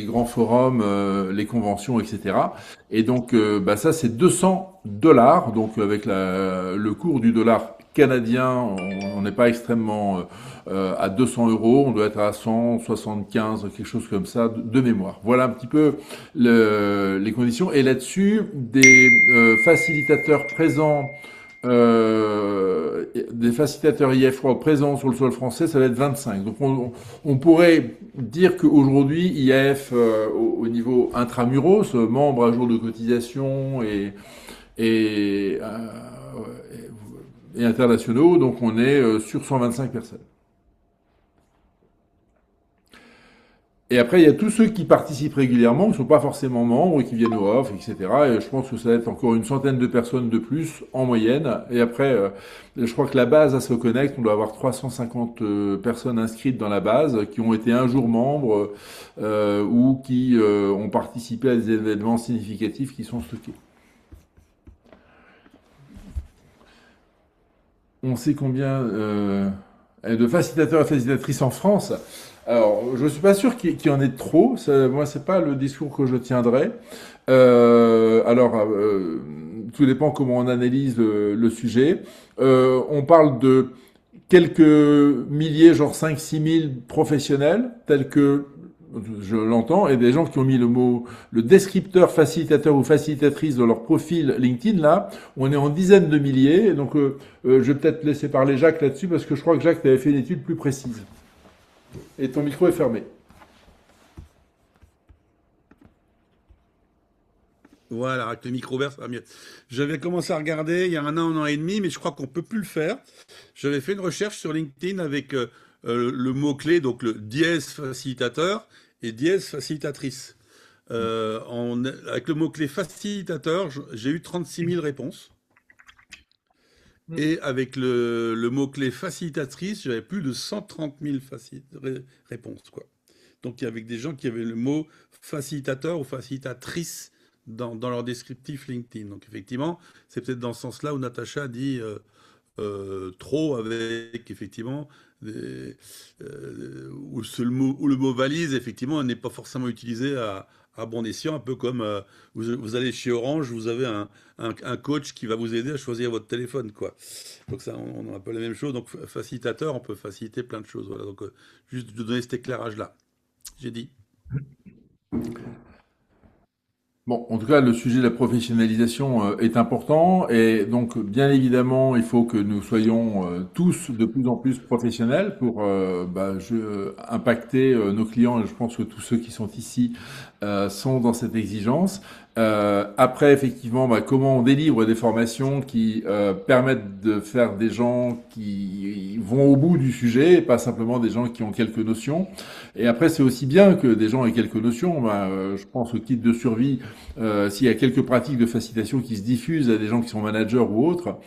grands forums, les conventions, etc. Et donc ça c'est $200. Donc avec le cours du dollar canadien, on n'est pas extrêmement à 200 euros, on doit être à 175, quelque chose comme ça, de mémoire. Voilà un petit peu les conditions. Et là-dessus, des facilitateurs présents, des facilitateurs IF World présents sur le sol français, ça va être 25. Donc on pourrait dire qu'aujourd'hui, IAF au niveau intramuros, membres à jour de cotisation et internationaux, donc on est sur 125 personnes. Et après, il y a tous ceux qui participent régulièrement, qui ne sont pas forcément membres, qui viennent au off, etc. Et je pense que ça va être encore une centaine de personnes de plus en moyenne. Et après, je crois que la base ASO Connect, on doit avoir 350 personnes inscrites dans la base, qui ont été un jour membres ou qui ont participé à des événements significatifs qui sont stockés. On sait combien de facilitateurs et facilitatrices en France. Alors, je suis pas sûr qu'il y en ait trop. Moi, c'est pas le discours que je tiendrai. Tout dépend comment on analyse le sujet. On parle de quelques milliers, genre 5-6 000 professionnels, tels que je l'entends, et des gens qui ont mis le descripteur facilitateur ou facilitatrice dans leur profil LinkedIn, là, on est en dizaines de milliers. Et donc, je vais peut-être laisser parler Jacques là-dessus, parce que je crois que Jacques avait fait une étude plus précise. Et ton micro est fermé. Voilà, avec le micro ouvert, ça va mieux. J'avais commencé à regarder il y a un an et demi, mais je crois qu'on peut plus le faire. J'avais fait une recherche sur LinkedIn avec le mot-clé, donc le dièse facilitateur et dièse facilitatrice. Avec le mot-clé facilitateur, j'ai eu 36 000 réponses. Et avec le mot-clé facilitatrice, j'avais plus de 130 000 réponses, quoi. Donc, il y avait des gens qui avaient le mot facilitateur ou facilitatrice dans leur descriptif LinkedIn. Donc, effectivement, c'est peut-être dans ce sens-là où Natacha dit trop avec, effectivement, où le mot valise, effectivement, n'est pas forcément utilisé à bon escient, un peu comme vous allez chez Orange, vous avez un coach qui va vous aider à choisir votre téléphone, quoi. Donc ça, on a un peu la même chose. Donc facilitateur, on peut faciliter plein de choses. Voilà. Donc juste de donner cet éclairage-là. J'ai dit. Bon, en tout cas, le sujet de la professionnalisation est important et donc bien évidemment, il faut que nous soyons tous de plus en plus professionnels pour impacter nos clients et je pense que tous ceux qui sont ici sont dans cette exigence. Après, effectivement, comment on délivre des formations qui permettent de faire des gens qui vont au bout du sujet, et pas simplement des gens qui ont quelques notions. Et après, c'est aussi bien que des gens aient quelques notions. Je pense au kit de survie, s'il y a quelques pratiques de facilitation qui se diffusent à des gens qui sont managers ou autres,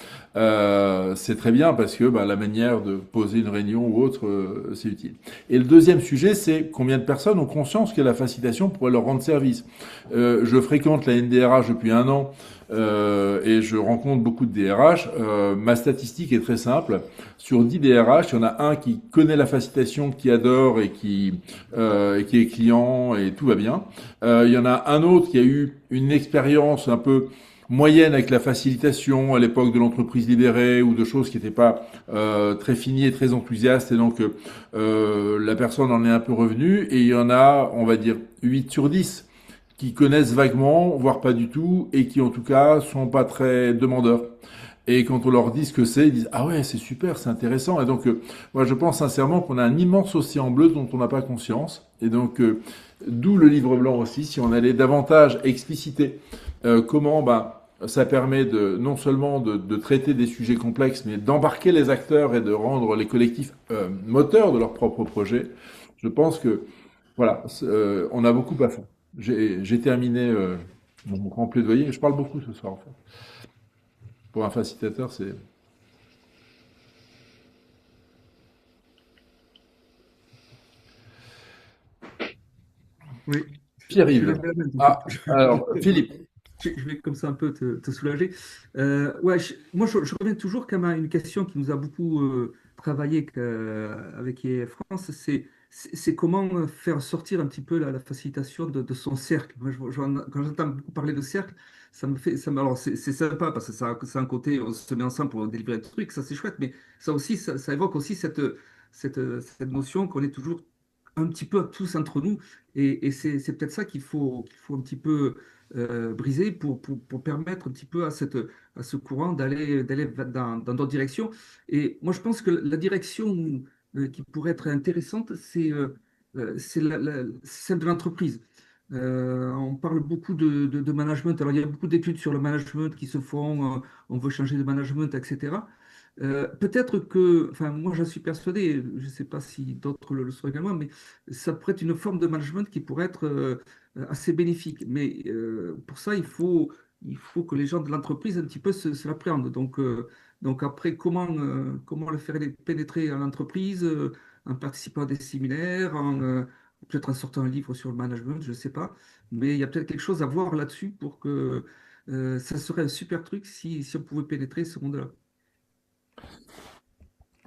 c'est très bien parce que la manière de poser une réunion ou autre, c'est utile. Et le deuxième sujet, c'est combien de personnes ont conscience que la facilitation pourrait leur rendre service. Je fréquente la NDRH depuis 1 an et je rencontre beaucoup de DRH. Ma statistique est très simple. Sur 10 DRH, il y en a un qui connaît la facilitation, qui adore et qui est client et tout va bien. Il y en a un autre qui a eu une expérience un peu moyenne avec la facilitation à l'époque de l'entreprise libérée ou de choses qui n'étaient pas très finies et très enthousiastes et donc la personne en est un peu revenue et il y en a, on va dire, 8 sur 10 qui connaissent vaguement, voire pas du tout, et qui en tout cas sont pas très demandeurs. Et quand on leur dit ce que c'est, ils disent « Ah ouais, c'est super, c'est intéressant ». Et donc, moi je pense sincèrement qu'on a un immense océan bleu dont on n'a pas conscience. Et donc, d'où le livre blanc aussi, si on allait davantage expliciter comment Ça permet non seulement de traiter des sujets complexes, mais d'embarquer les acteurs et de rendre les collectifs moteurs de leur propre projet. Je pense que, voilà, on a beaucoup à faire. J'ai terminé mon grand plaidoyer. Je parle beaucoup ce soir, en fait. Pour un facilitateur, c'est... Oui. Pierre-Yves. Ah, alors, Philippe. Je vais comme ça un peu te soulager. Ouais, moi, je reviens toujours quand même à une question qui nous a beaucoup travaillé avec IEF France, c'est comment faire sortir un petit peu la facilitation de son cercle. Moi, quand j'entends beaucoup parler de cercle, alors c'est sympa parce que ça a un côté, on se met ensemble pour délivrer un truc, ça c'est chouette, mais ça aussi, ça évoque aussi cette notion qu'on est toujours un petit peu tous entre nous, et c'est peut-être ça qu'il faut un petit peu briser pour permettre un petit peu à ce courant d'aller dans d'autres directions. Et moi, je pense que la direction qui pourrait être intéressante, c'est celle de l'entreprise. On parle beaucoup de management. Alors, il y a beaucoup d'études sur le management qui se font. On veut changer de management, etc. Peut-être que, enfin, moi, j'en suis persuadé, je ne sais pas si d'autres le sont également, mais ça pourrait être une forme de management qui pourrait être assez bénéfique. Mais pour ça, il faut que les gens de l'entreprise un petit peu se l'appréhendent. Donc après, comment le faire pénétrer à l'entreprise, en participant à des séminaires, peut-être en sortant un livre sur le management, je ne sais pas. Mais il y a peut-être quelque chose à voir là-dessus pour que ça serait un super truc si on pouvait pénétrer ce monde-là.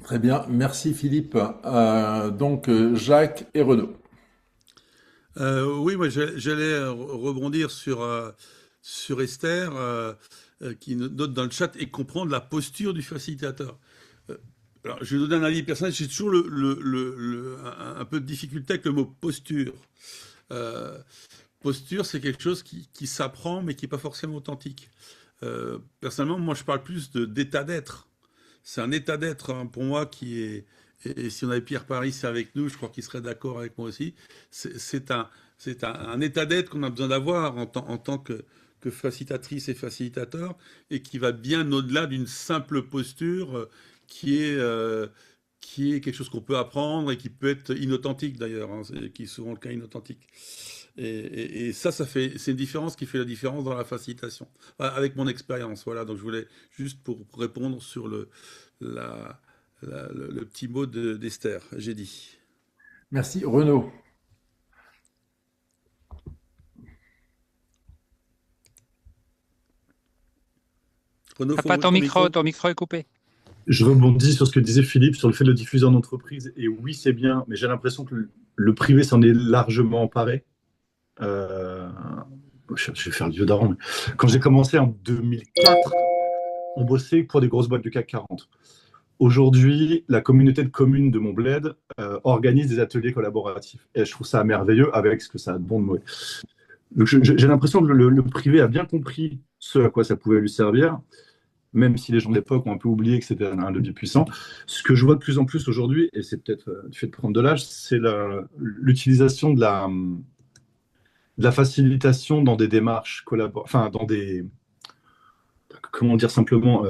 Très bien, merci Philippe. Donc, Jacques et Renaud. Oui, moi j'allais rebondir sur Esther, qui note dans le chat et comprendre la posture du facilitateur. Alors, je vais donner un avis personnel, j'ai toujours un peu de difficulté avec le mot posture. Posture, c'est quelque chose qui s'apprend, mais qui n'est pas forcément authentique. Personnellement, moi je parle plus d'état d'être. C'est un état d'être, hein, pour moi qui est, et si on avait Pierre Paris avec nous, je crois qu'il serait d'accord avec moi aussi, c'est un état d'être qu'on a besoin d'avoir en tant que facilitatrice et facilitateur, et qui va bien au-delà d'une simple posture qui est quelque chose qu'on peut apprendre et qui peut être inauthentique d'ailleurs, hein, qui est souvent le cas inauthentique. Et c'est une différence qui fait la différence dans la facilitation, avec mon expérience. Voilà, donc je voulais juste pour répondre sur le petit mot d'Esther, j'ai dit. Merci. Renaud. Renaud, Pas ton micro est coupé. Je rebondis sur ce que disait Philippe sur le fait de le diffuser en entreprise. Et oui, c'est bien, mais j'ai l'impression que le privé s'en est largement emparé. Je vais faire le vieux daron. Quand j'ai commencé en 2004, on bossait pour des grosses boîtes du CAC 40. Aujourd'hui, la communauté de communes de mon bled organise des ateliers collaboratifs. Et je trouve ça merveilleux avec ce que ça a de bon de mauvais. Donc j'ai l'impression que le privé a bien compris ce à quoi ça pouvait lui servir, même si les gens de l'époque ont un peu oublié que c'était un levier puissant. Ce que je vois de plus en plus aujourd'hui, et c'est peut-être du fait de prendre de l'âge, c'est l'utilisation de la facilitation dans des démarches enfin dans des, comment dire simplement,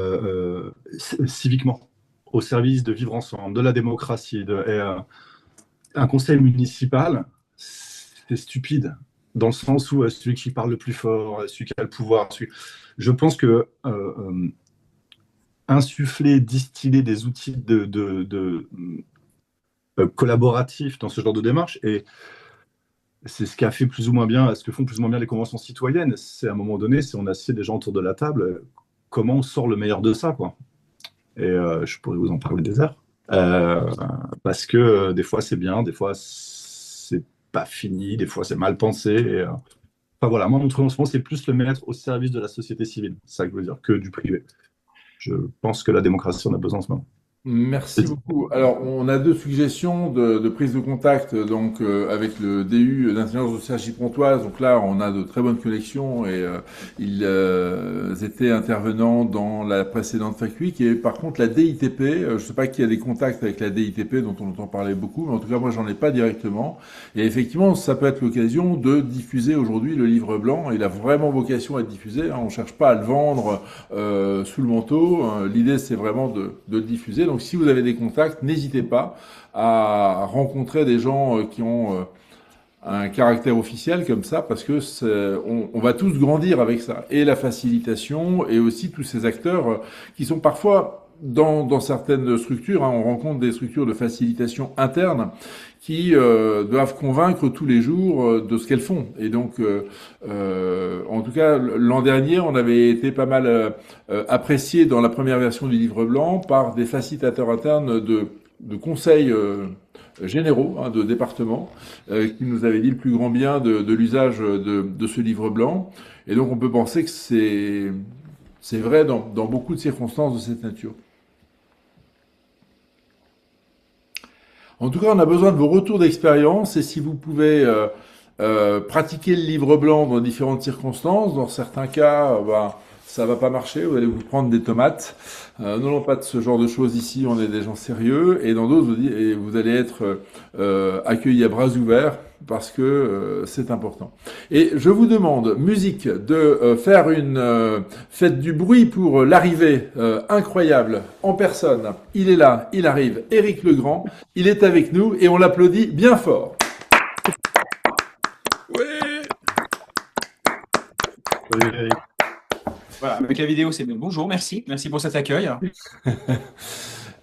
civiquement, au service de vivre ensemble, de la démocratie. Un conseil municipal, c'est stupide, dans le sens où celui qui parle le plus fort, celui qui a le pouvoir, je pense que insuffler, distiller des outils collaboratifs dans ce genre de démarche, et c'est ce qu'a fait plus ou moins bien, ce que font plus ou moins bien les conventions citoyennes. C'est à un moment donné, si on assied des gens autour de la table, comment on sort le meilleur de ça, quoi. Et je pourrais vous en parler des heures. Parce que des fois c'est bien, des fois c'est pas fini, des fois c'est mal pensé. Enfin voilà, moi mon truc en ce moment c'est plus le mettre au service de la société civile, c'est ça que je veux dire, que du privé. Je pense que la démocratie en a besoin en ce moment. Merci beaucoup. Alors, on a deux suggestions de prise de contact donc avec le DU d'intelligence de Cergy Pontoise. Donc là, on a de très bonnes connexions et ils étaient intervenants dans la précédente Fac Week. Et par contre, la DITP, je ne sais pas qui a des contacts avec la DITP dont on entend parler beaucoup, mais en tout cas, moi, j'en ai pas directement. Et effectivement, ça peut être l'occasion de diffuser aujourd'hui le livre blanc. Il a vraiment vocation à être diffusé, hein. On cherche pas à le vendre sous le manteau. L'idée, c'est vraiment de le diffuser. Donc, si vous avez des contacts, n'hésitez pas à rencontrer des gens qui ont un caractère officiel comme ça, parce que on va tous grandir avec ça. Et la facilitation, et aussi tous ces acteurs qui sont parfois dans certaines structures, hein, on rencontre des structures de facilitation interne qui doivent convaincre tous les jours de ce qu'elles font. Et donc, en tout cas, l'an dernier, on avait été pas mal apprécié dans la première version du livre blanc par des facilitateurs internes de conseils généraux, hein, de départements, qui nous avaient dit le plus grand bien de l'usage de ce livre blanc. Et donc, on peut penser que c'est vrai dans beaucoup de circonstances de cette nature. En tout cas, on a besoin de vos retours d'expérience et si vous pouvez pratiquer le livre blanc dans différentes circonstances, dans certains cas, ça va pas marcher, vous allez vous prendre des tomates. Non, pas de ce genre de choses ici, on est des gens sérieux. Et dans d'autres, vous allez être accueillis à bras ouverts parce que c'est important. Et je vous demande, musique, de faire faites du bruit pour l'arrivée incroyable en personne. Il est là, il arrive, Éric Legrand, il est avec nous et on l'applaudit bien fort. Ouais. Voilà, avec la vidéo, c'est bon. Bonjour, merci. Merci pour cet accueil.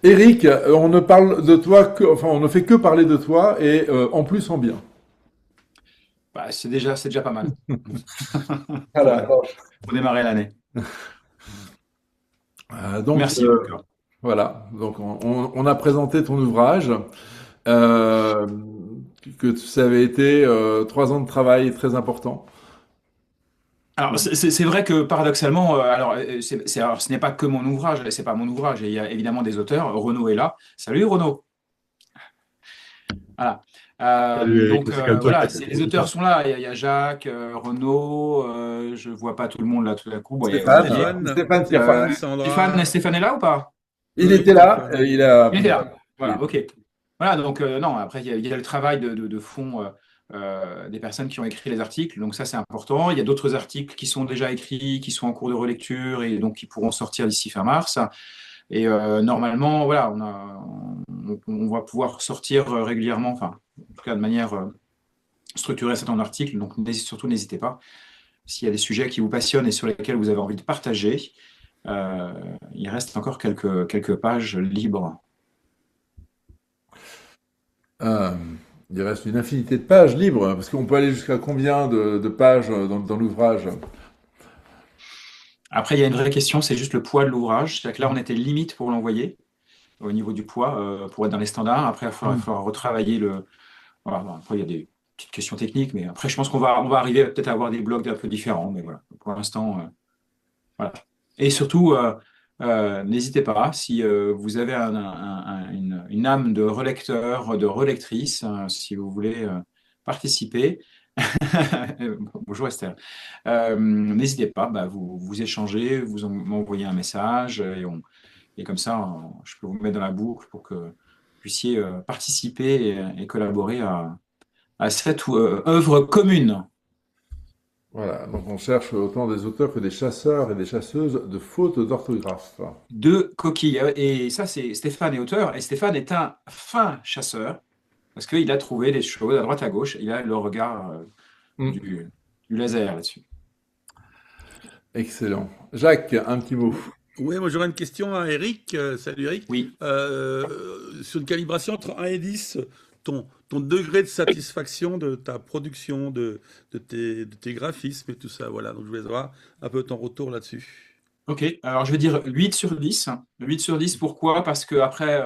Éric, on ne parle de toi on ne fait que parler de toi et en plus en bien. Bah, c'est déjà pas mal. Voilà. Pour démarrer l'année. Donc, merci. Voilà. Donc, on a présenté ton ouvrage, que ça avait été 3 ans de travail très important. Alors, c'est vrai que paradoxalement, ce n'est pas que mon ouvrage, c'est pas mon ouvrage, il y a évidemment des auteurs. Renaud est là. Salut Renaud. Voilà. Donc voilà, les auteurs sont là. Il y a Jacques, Renaud, je vois pas tout le monde là tout à coup. Bon, Stéphane est là ou pas? Il était là. Il était là. Voilà, ok. Voilà, donc non, après il y a le travail de fond. Des personnes qui ont écrit les articles, donc ça c'est important. Il y a d'autres articles qui sont déjà écrits, qui sont en cours de relecture et donc qui pourront sortir d'ici fin mars. Et normalement, voilà, on va pouvoir sortir régulièrement, enfin, en tout cas de manière structurée, un certain nombre d'articles. Donc surtout, n'hésitez pas. S'il y a des sujets qui vous passionnent et sur lesquels vous avez envie de partager, il reste encore quelques pages libres. Il reste une infinité de pages libres, parce qu'on peut aller jusqu'à combien de pages dans l'ouvrage? Après, il y a une vraie question, c'est juste le poids de l'ouvrage. C'est-à-dire que là, on était limite pour l'envoyer au niveau du poids, pour être dans les standards. Après, il va falloir retravailler le... Voilà, après, il y a des petites questions techniques, mais après, je pense qu'on va arriver peut-être à avoir des blocs un peu différents. Mais voilà, pour l'instant, voilà. Et surtout, n'hésitez pas, si vous avez une âme de relecteur, de relectrice, si vous voulez participer, bonjour Esther, n'hésitez pas, vous échangez, vous m'envoyez un message et comme ça, je peux vous mettre dans la boucle pour que vous puissiez participer et collaborer à cette œuvre commune. Voilà, donc on cherche autant des auteurs que des chasseurs et des chasseuses de fautes d'orthographe. De coquilles. Et ça, c'est Stéphane est auteur, et Stéphane est un fin chasseur, parce qu'il a trouvé des choses à droite à gauche, il a le regard du laser là-dessus. Excellent. Jacques, un petit mot. Oui, moi j'aurais une question à Eric. Salut Eric. Oui. Sur une calibration entre 1 et 10, ton degré de satisfaction de ta production, de tes graphismes et tout ça. Voilà, donc je voulais savoir un peu ton retour là-dessus. Ok, alors je vais dire 8 sur 10. 8 sur 10, pourquoi? Parce que après,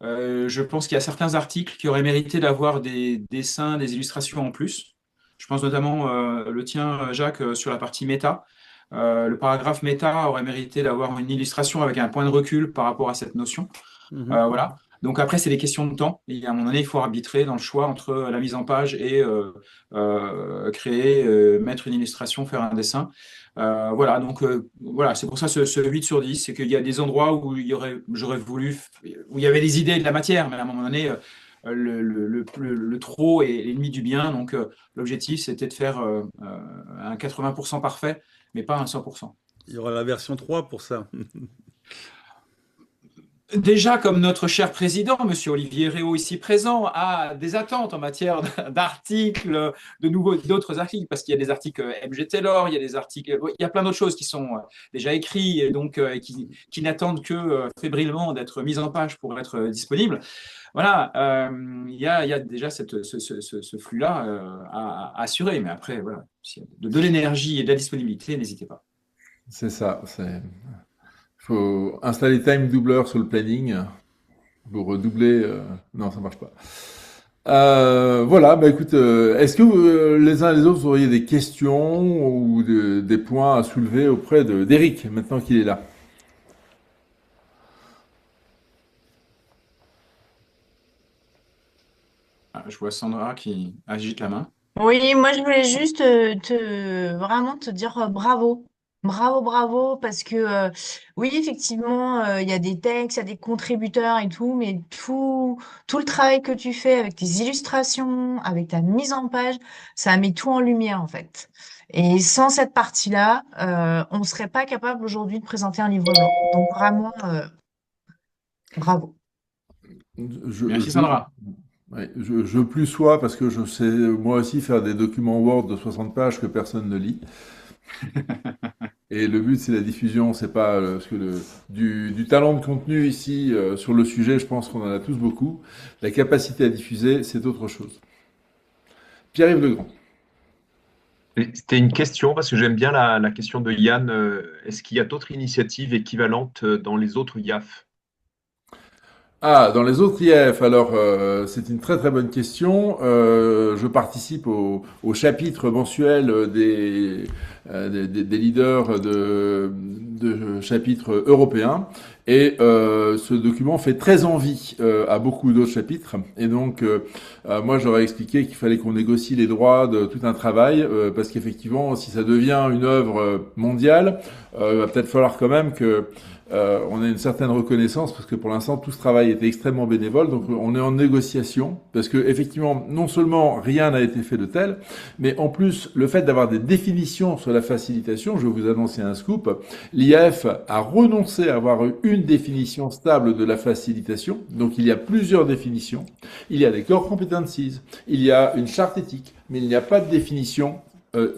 je pense qu'il y a certains articles qui auraient mérité d'avoir des dessins, des illustrations en plus. Je pense notamment le tien, Jacques, sur la partie méta. Le paragraphe méta aurait mérité d'avoir une illustration avec un point de recul par rapport à cette notion. Voilà. Donc après, c'est des questions de temps. Et à un moment donné, il faut arbitrer dans le choix entre la mise en page et créer, mettre une illustration, faire un dessin. Voilà, donc voilà, c'est pour ça ce 8 sur 10, c'est qu'il y a des endroits où j'aurais voulu, où il y avait des idées et de la matière, mais à un moment donné, le trop est l'ennemi du bien. Donc l'objectif, c'était de faire un 80% parfait, mais pas un 100%. Il y aura la version 3 pour ça. Déjà, comme notre cher président, Monsieur Olivier Réau, ici présent, a des attentes en matière d'articles, d'autres articles, parce qu'il y a des articles MG Taylor, il y a des articles, il y a plein d'autres choses qui sont déjà écrits et donc qui n'attendent que fébrilement d'être mis en page pour être disponibles. Voilà, il y a déjà ce flux-là à assurer, mais après, voilà, s'il y a de l'énergie et de la disponibilité, n'hésitez pas. C'est ça. Faut installer time doubler sur le planning pour doubler. Non, ça marche pas. Voilà, bah écoute, est-ce que les uns et les autres vous auriez des questions ou des points à soulever auprès d'Éric, maintenant qu'il est là? Je vois Sandra qui agite la main. Oui, moi je voulais juste vraiment te dire bravo. Bravo, bravo, parce que oui, effectivement, il y a des textes, il y a des contributeurs et tout, mais tout le travail que tu fais avec tes illustrations, avec ta mise en page, ça met tout en lumière en fait. Et sans cette partie-là, on ne serait pas capable aujourd'hui de présenter un livre blanc. Donc vraiment, bravo. Merci Sandra. Ouais, je plus sois parce que je sais moi aussi faire des documents Word de 60 pages que personne ne lit. Et le but, c'est la diffusion, c'est pas parce que du talent de contenu ici sur le sujet, je pense qu'on en a tous beaucoup. La capacité à diffuser, c'est autre chose. Pierre-Yves Legrand. C'était une question, parce que j'aime bien la question de Yann. Est-ce qu'il y a d'autres initiatives équivalentes dans les autres IAF? Ah, dans les autres IAF, alors c'est une très très bonne question. Je participe au chapitre mensuel des leaders de chapitres européens. Et ce document fait très envie à beaucoup d'autres chapitres. Et donc, moi, j'aurais expliqué qu'il fallait qu'on négocie les droits de tout un travail, parce qu'effectivement, si ça devient une œuvre mondiale, il va peut-être falloir quand même que on a une certaine reconnaissance, parce que pour l'instant tout ce travail était extrêmement bénévole, donc on est en négociation, parce que effectivement non seulement rien n'a été fait de tel, mais en plus le fait d'avoir des définitions sur la facilitation, je vais vous annoncer un scoop, l'IAF a renoncé à avoir une définition stable de la facilitation, donc il y a plusieurs définitions, il y a des core competencies, il y a une charte éthique, mais il n'y a pas de définition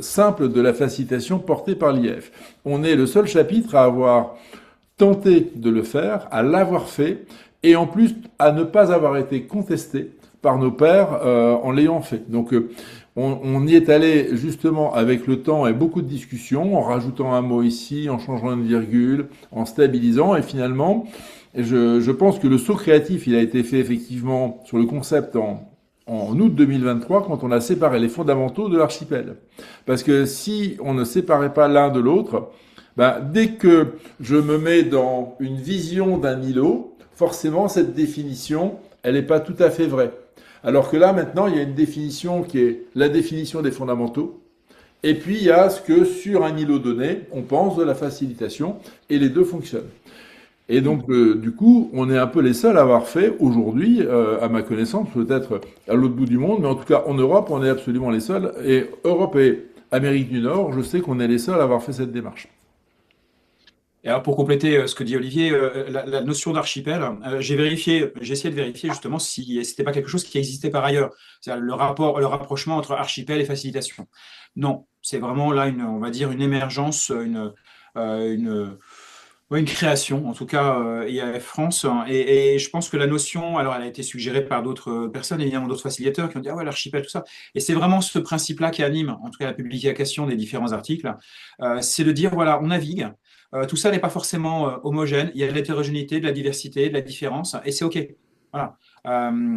simple de la facilitation portée par l'IAF. On est le seul chapitre à avoir tenté de le faire, à l'avoir fait, et en plus à ne pas avoir été contesté par nos pairs en l'ayant fait. Donc on y est allé justement avec le temps et beaucoup de discussions, en rajoutant un mot ici, en changeant une virgule, en stabilisant, et finalement, je pense que le saut créatif, il a été fait effectivement sur le concept en août 2023, quand on a séparé les fondamentaux de l'archipel. Parce que si on ne séparait pas l'un de l'autre, dès que je me mets dans une vision d'un îlot, forcément cette définition, elle n'est pas tout à fait vraie. Alors que là, maintenant, il y a une définition qui est la définition des fondamentaux, et puis il y a ce que sur un îlot donné, on pense de la facilitation, et les deux fonctionnent. Et donc, du coup, on est un peu les seuls à avoir fait aujourd'hui, à ma connaissance, peut-être à l'autre bout du monde, mais en tout cas en Europe, on est absolument les seuls. Et Europe et Amérique du Nord, je sais qu'on est les seuls à avoir fait cette démarche. Et alors, pour compléter ce que dit Olivier, la notion d'archipel, j'ai essayé de vérifier justement si c'était pas quelque chose qui existait par ailleurs. C'est-à-dire le rapprochement entre archipel et facilitation. Non, c'est vraiment là on va dire une émergence, une création, en tout cas IAF France. Et je pense que la notion, alors elle a été suggérée par d'autres personnes, évidemment d'autres facilitateurs qui ont dit ah ouais l'archipel, tout ça. Et c'est vraiment ce principe-là qui anime, en tout cas la publication des différents articles, c'est de dire voilà on navigue. Tout ça n'est pas forcément homogène. Il y a de l'hétérogénéité, de la diversité, de la différence, et c'est OK. Voilà.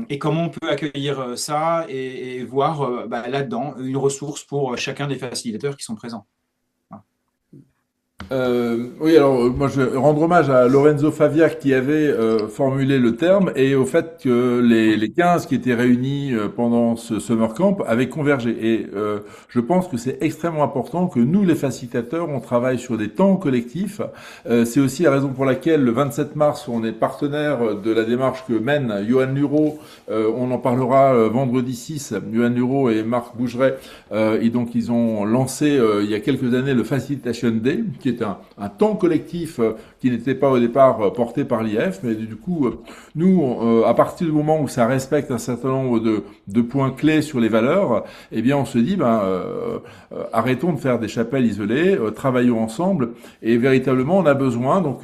Et comment on peut accueillir ça et voir là-dedans une ressource pour chacun des facilitateurs qui sont présents. Voilà. Oui, alors moi je vais rendre hommage à Lorenzo Favia qui avait formulé le terme et au fait que les 15 qui étaient réunis pendant ce summer camp avaient convergé. Et je pense que c'est extrêmement important que nous, les facilitateurs, on travaille sur des temps collectifs. C'est aussi la raison pour laquelle le 27 mars, on est partenaire de la démarche que mène Johan Luro. On en parlera vendredi 6. Johan Luro et Marc Bougeret, et donc ils ont lancé il y a quelques années le Facilitation Day, qui est un temps collectif qui n'était pas au départ porté par l'IF, mais du coup, nous, à partir du moment où ça respecte un certain nombre de points clés sur les valeurs, eh bien, on se dit, arrêtons de faire des chapelles isolées, travaillons ensemble, et véritablement, on a besoin. Donc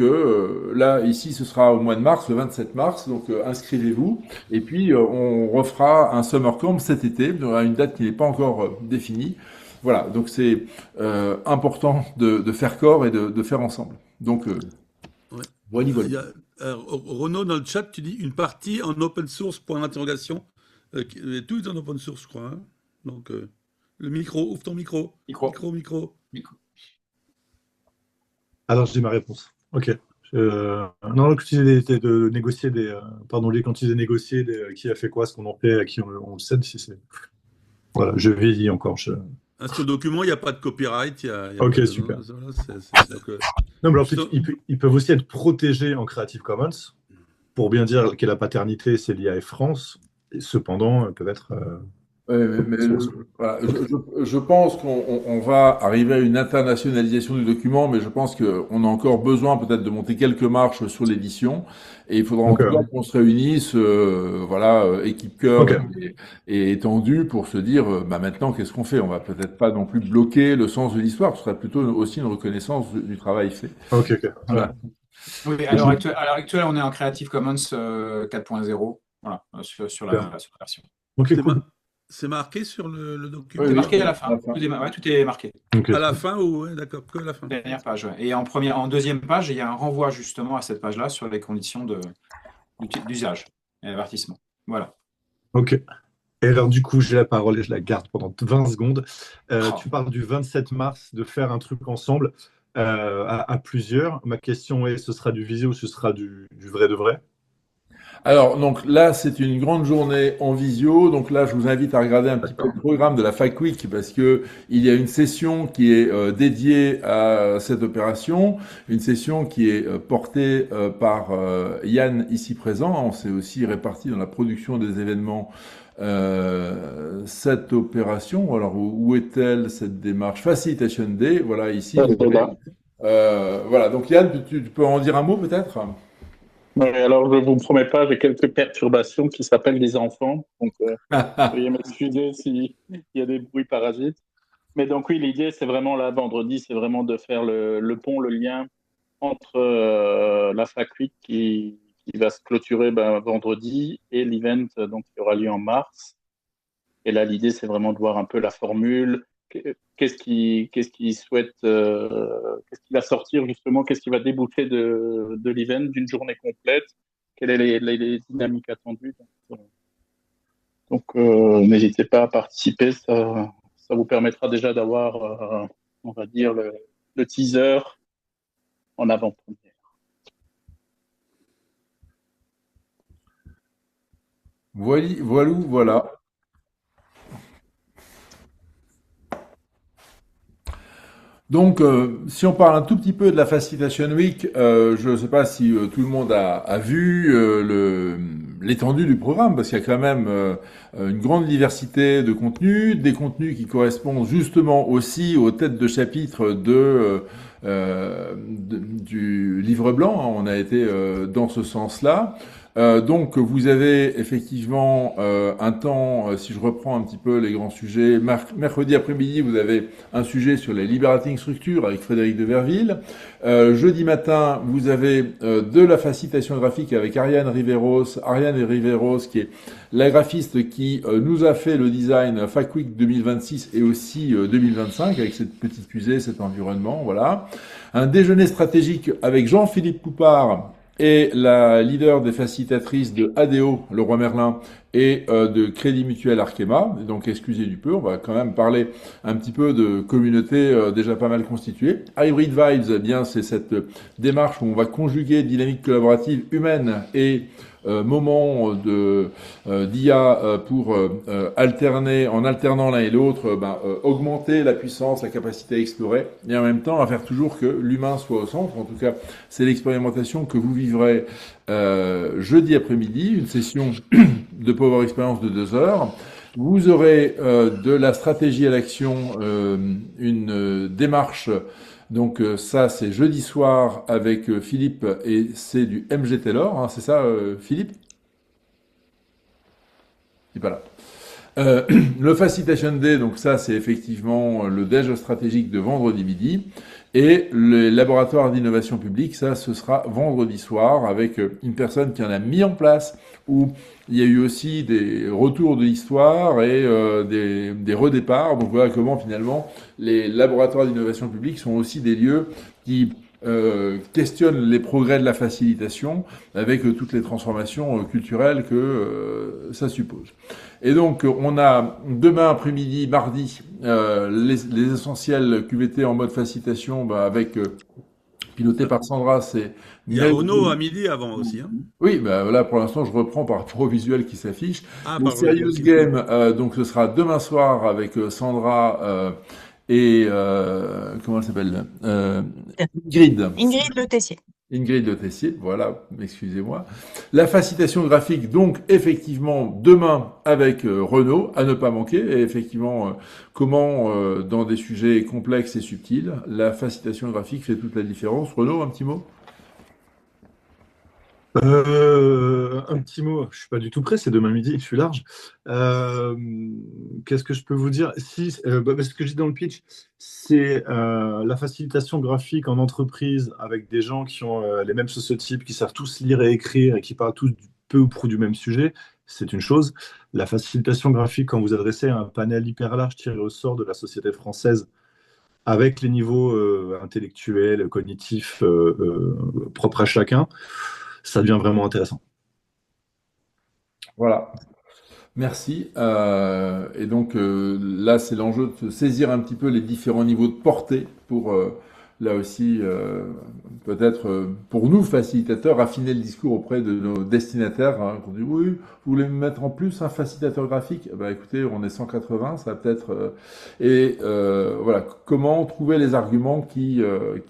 là, ici, ce sera au mois de mars, le 27 mars, donc inscrivez-vous, et puis on refera un summer camp cet été, à une date qui n'est pas encore définie. Voilà, donc c'est important de faire corps et de faire ensemble. Donc, Ouais. voilà. Il y a, Renaud, dans le chat, tu dis une partie en open source, point d'interrogation. Tout est en open source, je crois. Hein. Donc, le micro, ouvre ton micro. Micro. Alors, j'ai ma réponse. Ok. Non, quand tu disais de négocier quand tu disais négocier qui a fait quoi, ce qu'on en fait, à qui on le cède, si c'est. Voilà, je vieillis encore. Sur le document, il n'y a pas de copyright. Ok, super. Non, mais en fait, ils peuvent aussi être protégés en Creative Commons. Pour bien dire que la paternité, c'est l'IAF France. Et cependant, ils peuvent être. Voilà, je pense qu'on va arriver à une internationalisation du document, mais je pense qu'on a encore besoin peut-être de monter quelques marches sur l'édition. Et il faudra encore qu'on se réunisse, équipe cœur et étendue pour se dire, maintenant, qu'est-ce qu'on fait? On va peut-être pas non plus bloquer le sens de l'histoire. Ce serait plutôt aussi une reconnaissance du travail fait. Ok. Voilà. Oui, à l'heure actuelle, on est en Creative Commons 4.0, voilà, sur la version. Ok, cool. C'est marqué sur le document. C'est marqué à la fin. Tout est marqué. À la fin ou d'accord, que à la fin. Dernière page. Ouais. Et en deuxième page, il y a un renvoi justement à cette page-là sur les conditions d'usage et avertissement. Voilà. Ok. Et alors du coup, j'ai la parole et je la garde pendant 20 secondes. Tu parles du 27 mars de faire un truc ensemble à plusieurs. Ma question est, ce sera du visio ou ce sera du vrai de vrai? Alors, donc là, c'est une grande journée en visio. Donc là, je vous invite à regarder un petit peu le programme de la Fac Week parce que il y a une session qui est dédiée à cette opération, une session qui est portée par Yann ici présent. On s'est aussi réparti dans la production des événements cette opération. Alors, où est-elle cette démarche? Facilitation Day, voilà, ici. Voilà, donc Yann, tu peux en dire un mot peut-être? Oui, alors je ne vous promets pas, j'ai quelques perturbations qui s'appellent des enfants, donc veuillez m'excuser s'il y a des bruits parasites. Mais donc oui, l'idée c'est vraiment là, vendredi, c'est vraiment de faire le pont, le lien entre la Fac Week qui va se clôturer vendredi et l'event donc, qui aura lieu en mars. Et là, l'idée c'est vraiment de voir un peu la formule, qu'est-ce qui souhaite, qu'est-ce qui va sortir justement, qu'est-ce qui va déboucher de l'event, d'une journée complète, quelles sont les dynamiques attendues. Donc n'hésitez pas à participer, ça vous permettra déjà d'avoir, on va dire, le teaser en avant-première. Voilà. Donc, si on parle un tout petit peu de la Facilitation Week, je ne sais pas si tout le monde a vu l'étendue du programme, parce qu'il y a quand même une grande diversité de contenus, des contenus qui correspondent justement aussi aux têtes de chapitre du livre blanc. On a été dans ce sens-là. Donc vous avez effectivement un temps, si je reprends un petit peu les grands sujets, mercredi après-midi vous avez un sujet sur les liberating structures avec Frédéric de Verville. Jeudi matin vous avez de la facilitation graphique avec Ariane Riveros qui est la graphiste qui nous a fait le design Fac Week 2026 et aussi 2025 avec cette petite fusée, cet environnement, voilà. Un déjeuner stratégique avec Jean-Philippe Poupard est la leader des facilitatrices de ADO, le Roi Merlin, et de Crédit Mutuel Arkema. Donc, excusez du peu, on va quand même parler un petit peu de communauté déjà pas mal constituée. Hybrid Vibes, eh bien, c'est cette démarche où on va conjuguer dynamique collaborative humaine et moment d'IA pour alterner, en alternant l'un et l'autre, augmenter la puissance, la capacité à explorer, et en même temps à faire toujours que l'humain soit au centre. En tout cas, c'est l'expérimentation que vous vivrez jeudi après-midi, une session de Power Experience de 2 heures. Vous aurez de la stratégie à l'action, une démarche. Donc ça, c'est jeudi soir avec Philippe et c'est du MG Taylor, hein, c'est ça, Philippe? Il n'est pas là. Le Facilitation Day, donc ça, c'est effectivement le déj stratégique de vendredi midi. Et le laboratoire d'innovation publique, ça, ce sera vendredi soir avec une personne qui en a mis en place, où il y a eu aussi des retours de l'histoire et des redéparts. Donc voilà comment finalement les laboratoires d'innovation publique sont aussi des lieux qui questionnent les progrès de la facilitation avec toutes les transformations culturelles que ça suppose. Et donc, on a demain après-midi, mardi, les essentiels QVT en mode facilitation avec piloté par Sandra, c'est... Il y a Ono à midi avant aussi. Hein. Oui, là pour l'instant je reprends par rapport au visuel qui s'affiche. Ah, Le pardon, Serious ok. Game, donc ce sera demain soir avec Sandra et comment elle s'appelle Ingrid. Ingrid Le Tessier. Ingrid Le Tessier, voilà, excusez-moi. La facilitation graphique, donc effectivement demain avec Renaud, à ne pas manquer, et effectivement comment dans des sujets complexes et subtils, la facilitation graphique fait toute la différence. Renaud, un petit mot? Un petit mot, je suis pas du tout prêt, c'est demain midi, je suis large. Qu'est-ce que je peux vous dire? Si, ce que je dis dans le pitch, c'est la facilitation graphique en entreprise avec des gens qui ont les mêmes sociotypes, qui savent tous lire et écrire et qui parlent tous peu ou prou du même sujet, c'est une chose. La facilitation graphique, quand vous adressez à un panel hyper large tiré au sort de la société française, avec les niveaux intellectuels, cognitifs propres à chacun, ça devient vraiment intéressant. Voilà. Merci. Et donc là, c'est l'enjeu de saisir un petit peu les différents niveaux de portée pour, là aussi, peut-être pour nous, facilitateurs, affiner le discours auprès de nos destinataires. Hein, qu'on dit, oui, vous voulez me mettre en plus un facilitateur graphique? Écoutez, on est 180, ça va peut-être... voilà, comment trouver les arguments qui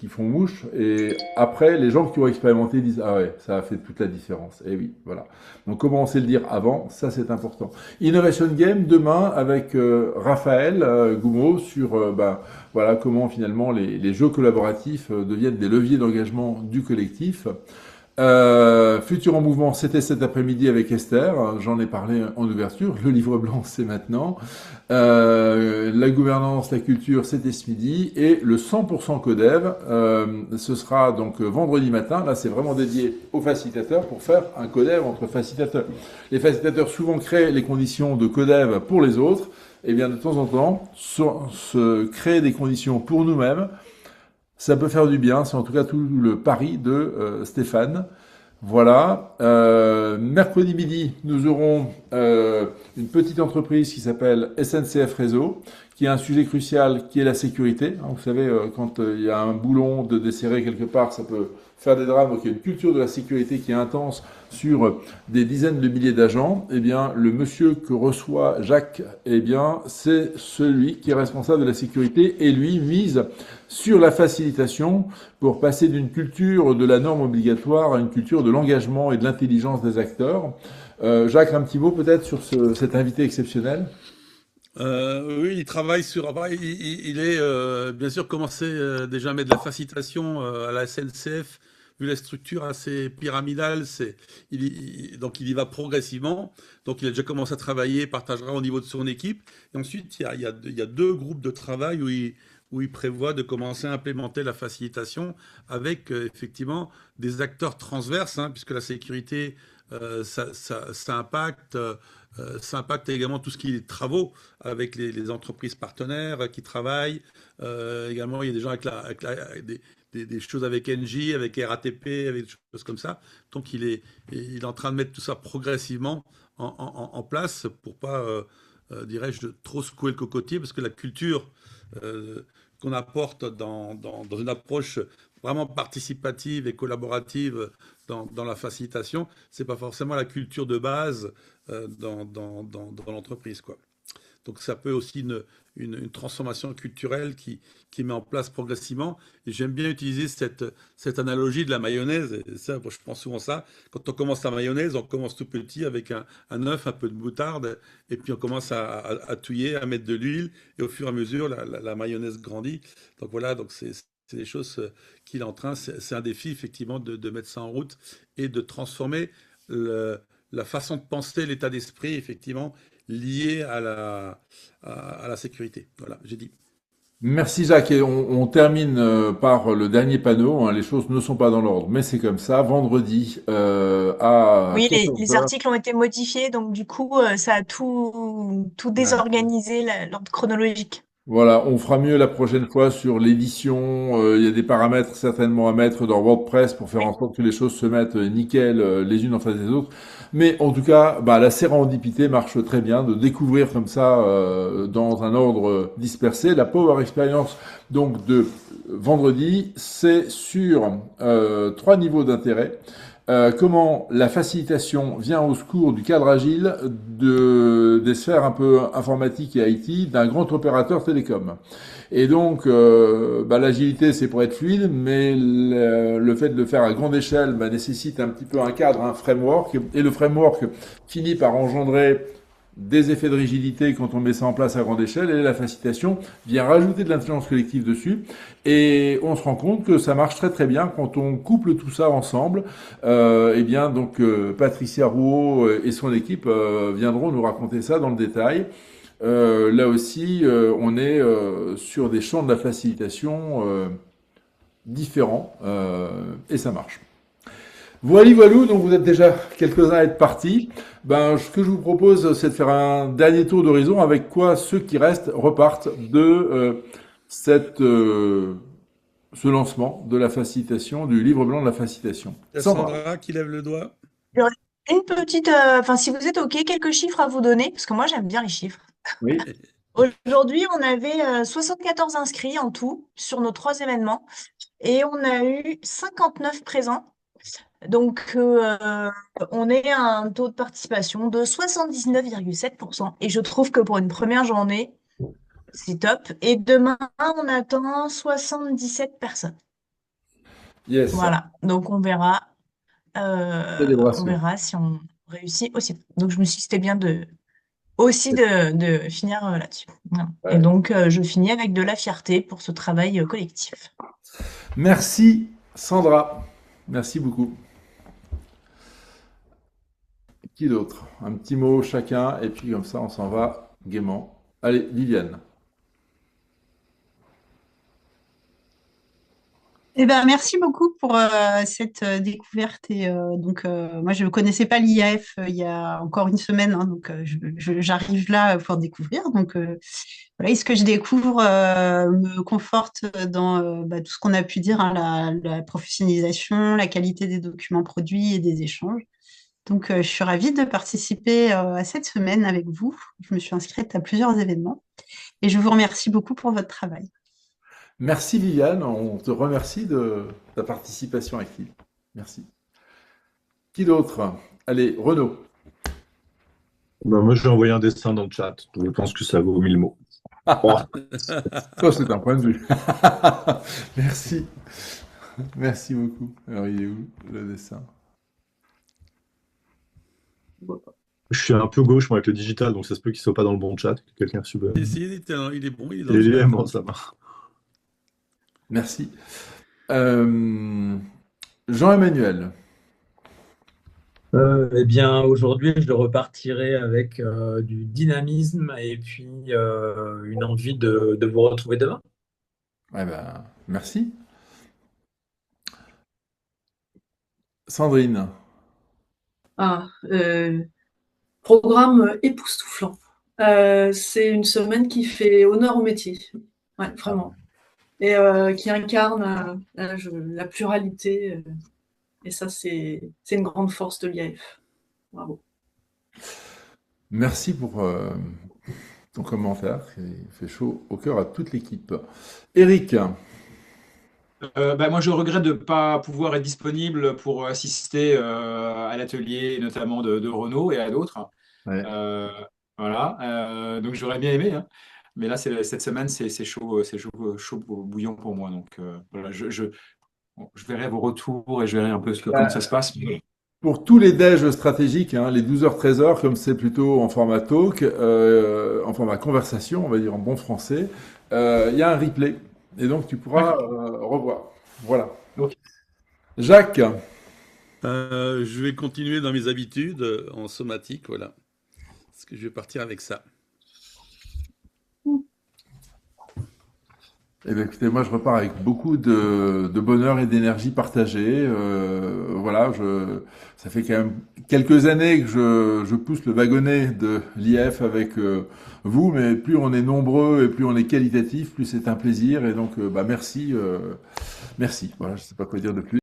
font mouche. Et après, les gens qui ont expérimenté disent, ah ouais, ça a fait toute la différence. Et oui, voilà. Donc, comment on sait le dire avant, ça c'est important. Innovation Game demain avec Raphaël Goumeau sur voilà comment finalement les jeux collaboratifs deviennent des leviers d'engagement du collectif. Futur en mouvement, c'était cet après-midi avec Esther, j'en ai parlé en ouverture. Le livre blanc, c'est maintenant. La gouvernance, la culture, c'était ce midi. Et le 100% Codev, ce sera donc vendredi matin. Là, c'est vraiment dédié aux facilitateurs pour faire un Codev entre facilitateurs. Les facilitateurs souvent créent les conditions de Codev pour les autres. Et bien, de temps en temps, se créer des conditions pour nous-mêmes. Ça peut faire du bien, c'est en tout cas tout le pari de Stéphane. Voilà. Mercredi midi, nous aurons une petite entreprise qui s'appelle SNCF Réseau, qui a un sujet crucial qui est la sécurité. Vous savez, quand il y a un boulon de desserré quelque part, ça peut faire des drames. Donc il y a une culture de la sécurité qui est intense sur des dizaines de milliers d'agents. Eh bien, le monsieur que reçoit Jacques, eh bien, c'est celui qui est responsable de la sécurité et lui mise sur la facilitation pour passer d'une culture de la norme obligatoire à une culture de l'engagement et de l'intelligence des acteurs. Jacques, un petit mot peut-être sur cet invité exceptionnel? Oui, il travaille sur. Il est bien sûr commencé déjà à mettre de la facilitation à la SNCF, vu la structure assez pyramidale. Donc il y va progressivement. Donc il a déjà commencé à travailler, partagera au niveau de son équipe. Et ensuite, il y a 2 groupes de travail où il prévoit de commencer à implémenter la facilitation avec effectivement des acteurs transverses, hein, puisque la sécurité, ça impacte. Ça impacte également tout ce qui est travaux avec les entreprises partenaires qui travaillent. Également, il y a des gens avec des choses avec NJ, avec RATP, avec des choses comme ça. Donc il est en train de mettre tout ça progressivement en place pour pas, dirais-je, trop secouer le cocotier, parce que la culture qu'on apporte dans une approche vraiment participative et collaborative dans la facilitation, c'est pas forcément la culture de base dans l'entreprise, quoi. Donc ça peut aussi une transformation culturelle qui met en place progressivement. Et j'aime bien utiliser cette analogie de la mayonnaise. Et ça, moi, je pense souvent ça. Quand on commence la mayonnaise, on commence tout petit avec un œuf, un peu de moutarde, et puis on commence à touiller, à mettre de l'huile, et au fur et à mesure, la mayonnaise grandit. Donc voilà, donc c'est des choses qu'il est en train. C'est un défi, effectivement, de mettre ça en route et de transformer la façon de penser, l'état d'esprit, effectivement, lié à la sécurité. Voilà, j'ai dit. Merci Jacques, et on termine par le dernier panneau, hein. Les choses ne sont pas dans l'ordre, mais c'est comme ça. Vendredi à Oui, 14 les heures. articles ont été modifiés, donc du coup, ça a tout désorganisé l'ordre chronologique. Voilà, on fera mieux la prochaine fois sur l'édition. Il y a des paramètres certainement à mettre dans WordPress pour faire en sorte que les choses se mettent nickel les unes en face des autres. Mais en tout cas, bah, la sérendipité marche très bien de découvrir comme ça dans un ordre dispersé. La Power Experience donc de vendredi, c'est sur 3 niveaux d'intérêt. Comment la facilitation vient au secours du cadre agile des sphères un peu informatiques et IT d'un grand opérateur télécom. Et donc, bah, l'agilité, c'est pour être fluide, mais le fait de le faire à grande échelle bah, nécessite un petit peu un cadre, un framework, et le framework finit par engendrer des effets de rigidité quand on met ça en place à grande échelle, et la facilitation vient rajouter de l'intelligence collective dessus, et on se rend compte que ça marche très très bien quand on couple tout ça ensemble. Et bien donc Patricia Rouault et son équipe viendront nous raconter ça dans le détail. Là aussi, on est sur des champs de la facilitation différents, et ça marche. Voilà, voilou, donc vous êtes déjà quelques-uns à être partis. Ben, ce que je vous propose, c'est de faire un dernier tour d'horizon avec quoi ceux qui restent repartent de ce lancement de la facilitation, du livre blanc de la facilitation. Il y a Sandra. Sandra qui lève le doigt. J'aurais une petite, enfin, si vous êtes OK, quelques chiffres à vous donner, parce que moi, j'aime bien les chiffres. Oui. Aujourd'hui, on avait 74 inscrits en tout sur nos 3 événements et on a eu 59 présents. Donc, on est à un taux de participation de 79,7%. Et je trouve que pour une première journée, c'est top. Et demain, on attend 77 personnes. Yes. Voilà. Donc, on verra Célébration. si on réussit aussi. Donc, je me suis dit que c'était bien de finir là-dessus. Voilà. Ouais. Et donc, je finis avec de la fierté pour ce travail collectif. Merci Sandra. Merci beaucoup. Qui d'autre? Un petit mot chacun, et puis comme ça on s'en va gaiement. Allez, Viviane. Eh ben, merci beaucoup pour cette découverte. Et donc, moi, je ne connaissais pas l'IAF il y a encore une semaine, hein, donc j'arrive là pour découvrir. Donc, voilà, et ce que je découvre me conforte dans bah, tout ce qu'on a pu dire, hein, la professionnalisation, la qualité des documents produits et des échanges. Donc, je suis ravie de participer à cette semaine avec vous. Je me suis inscrite à plusieurs événements et je vous remercie beaucoup pour votre travail. Merci Viviane, on te remercie de ta participation active. Merci. Qui d'autre? Allez, Renaud. Bah, moi, j'ai envoyé un dessin dans le chat. Je pense que ça vaut 1000 mots. Oh. Ça, c'est un point de vue. Merci. Merci beaucoup. Alors, il est où le dessin? Je suis un peu gauche, moi, avec le digital, donc ça se peut qu'il soit pas dans le bon chat. Que quelqu'un suba. Ici, il est bon, il est dans Il le est chat. bon, ça va. Merci. Jean-Emmanuel. Eh bien, aujourd'hui, je repartirai avec du dynamisme et puis une envie de vous retrouver demain. Eh ben, merci. Sandrine. Programme époustouflant. C'est une semaine qui fait honneur au métier. Ouais, vraiment. et qui incarne la pluralité. Et ça, c'est une grande force de l'IAF. Bravo. Merci pour ton commentaire qui fait chaud au cœur à toute l'équipe. Eric, Moi, je regrette de ne pas pouvoir être disponible pour assister à l'atelier, notamment de Renaud et à d'autres. ouais. Voilà. Donc, j'aurais bien aimé, hein. Mais là, cette semaine, c'est chaud, chaud bouillon pour moi. Donc, voilà, je verrai vos retours et je verrai un peu comment ça se passe. Pour tous les déj stratégiques, hein, les 12h-13h, comme c'est plutôt en format talk, en format conversation, on va dire en bon français, il y a un replay. Et donc, tu pourras revoir. Voilà. Ok. Jacques, Je vais continuer dans mes habitudes en somatique, voilà. Parce que je vais partir avec ça. eh bien, écoutez, moi, je repars avec beaucoup de bonheur et d'énergie partagée. Voilà, ça fait quand même quelques années que je pousse le wagonnet de l'IF avec vous, mais plus on est nombreux et plus on est qualitatif, plus c'est un plaisir. Et donc, merci. Merci. Voilà, je ne sais pas quoi dire de plus.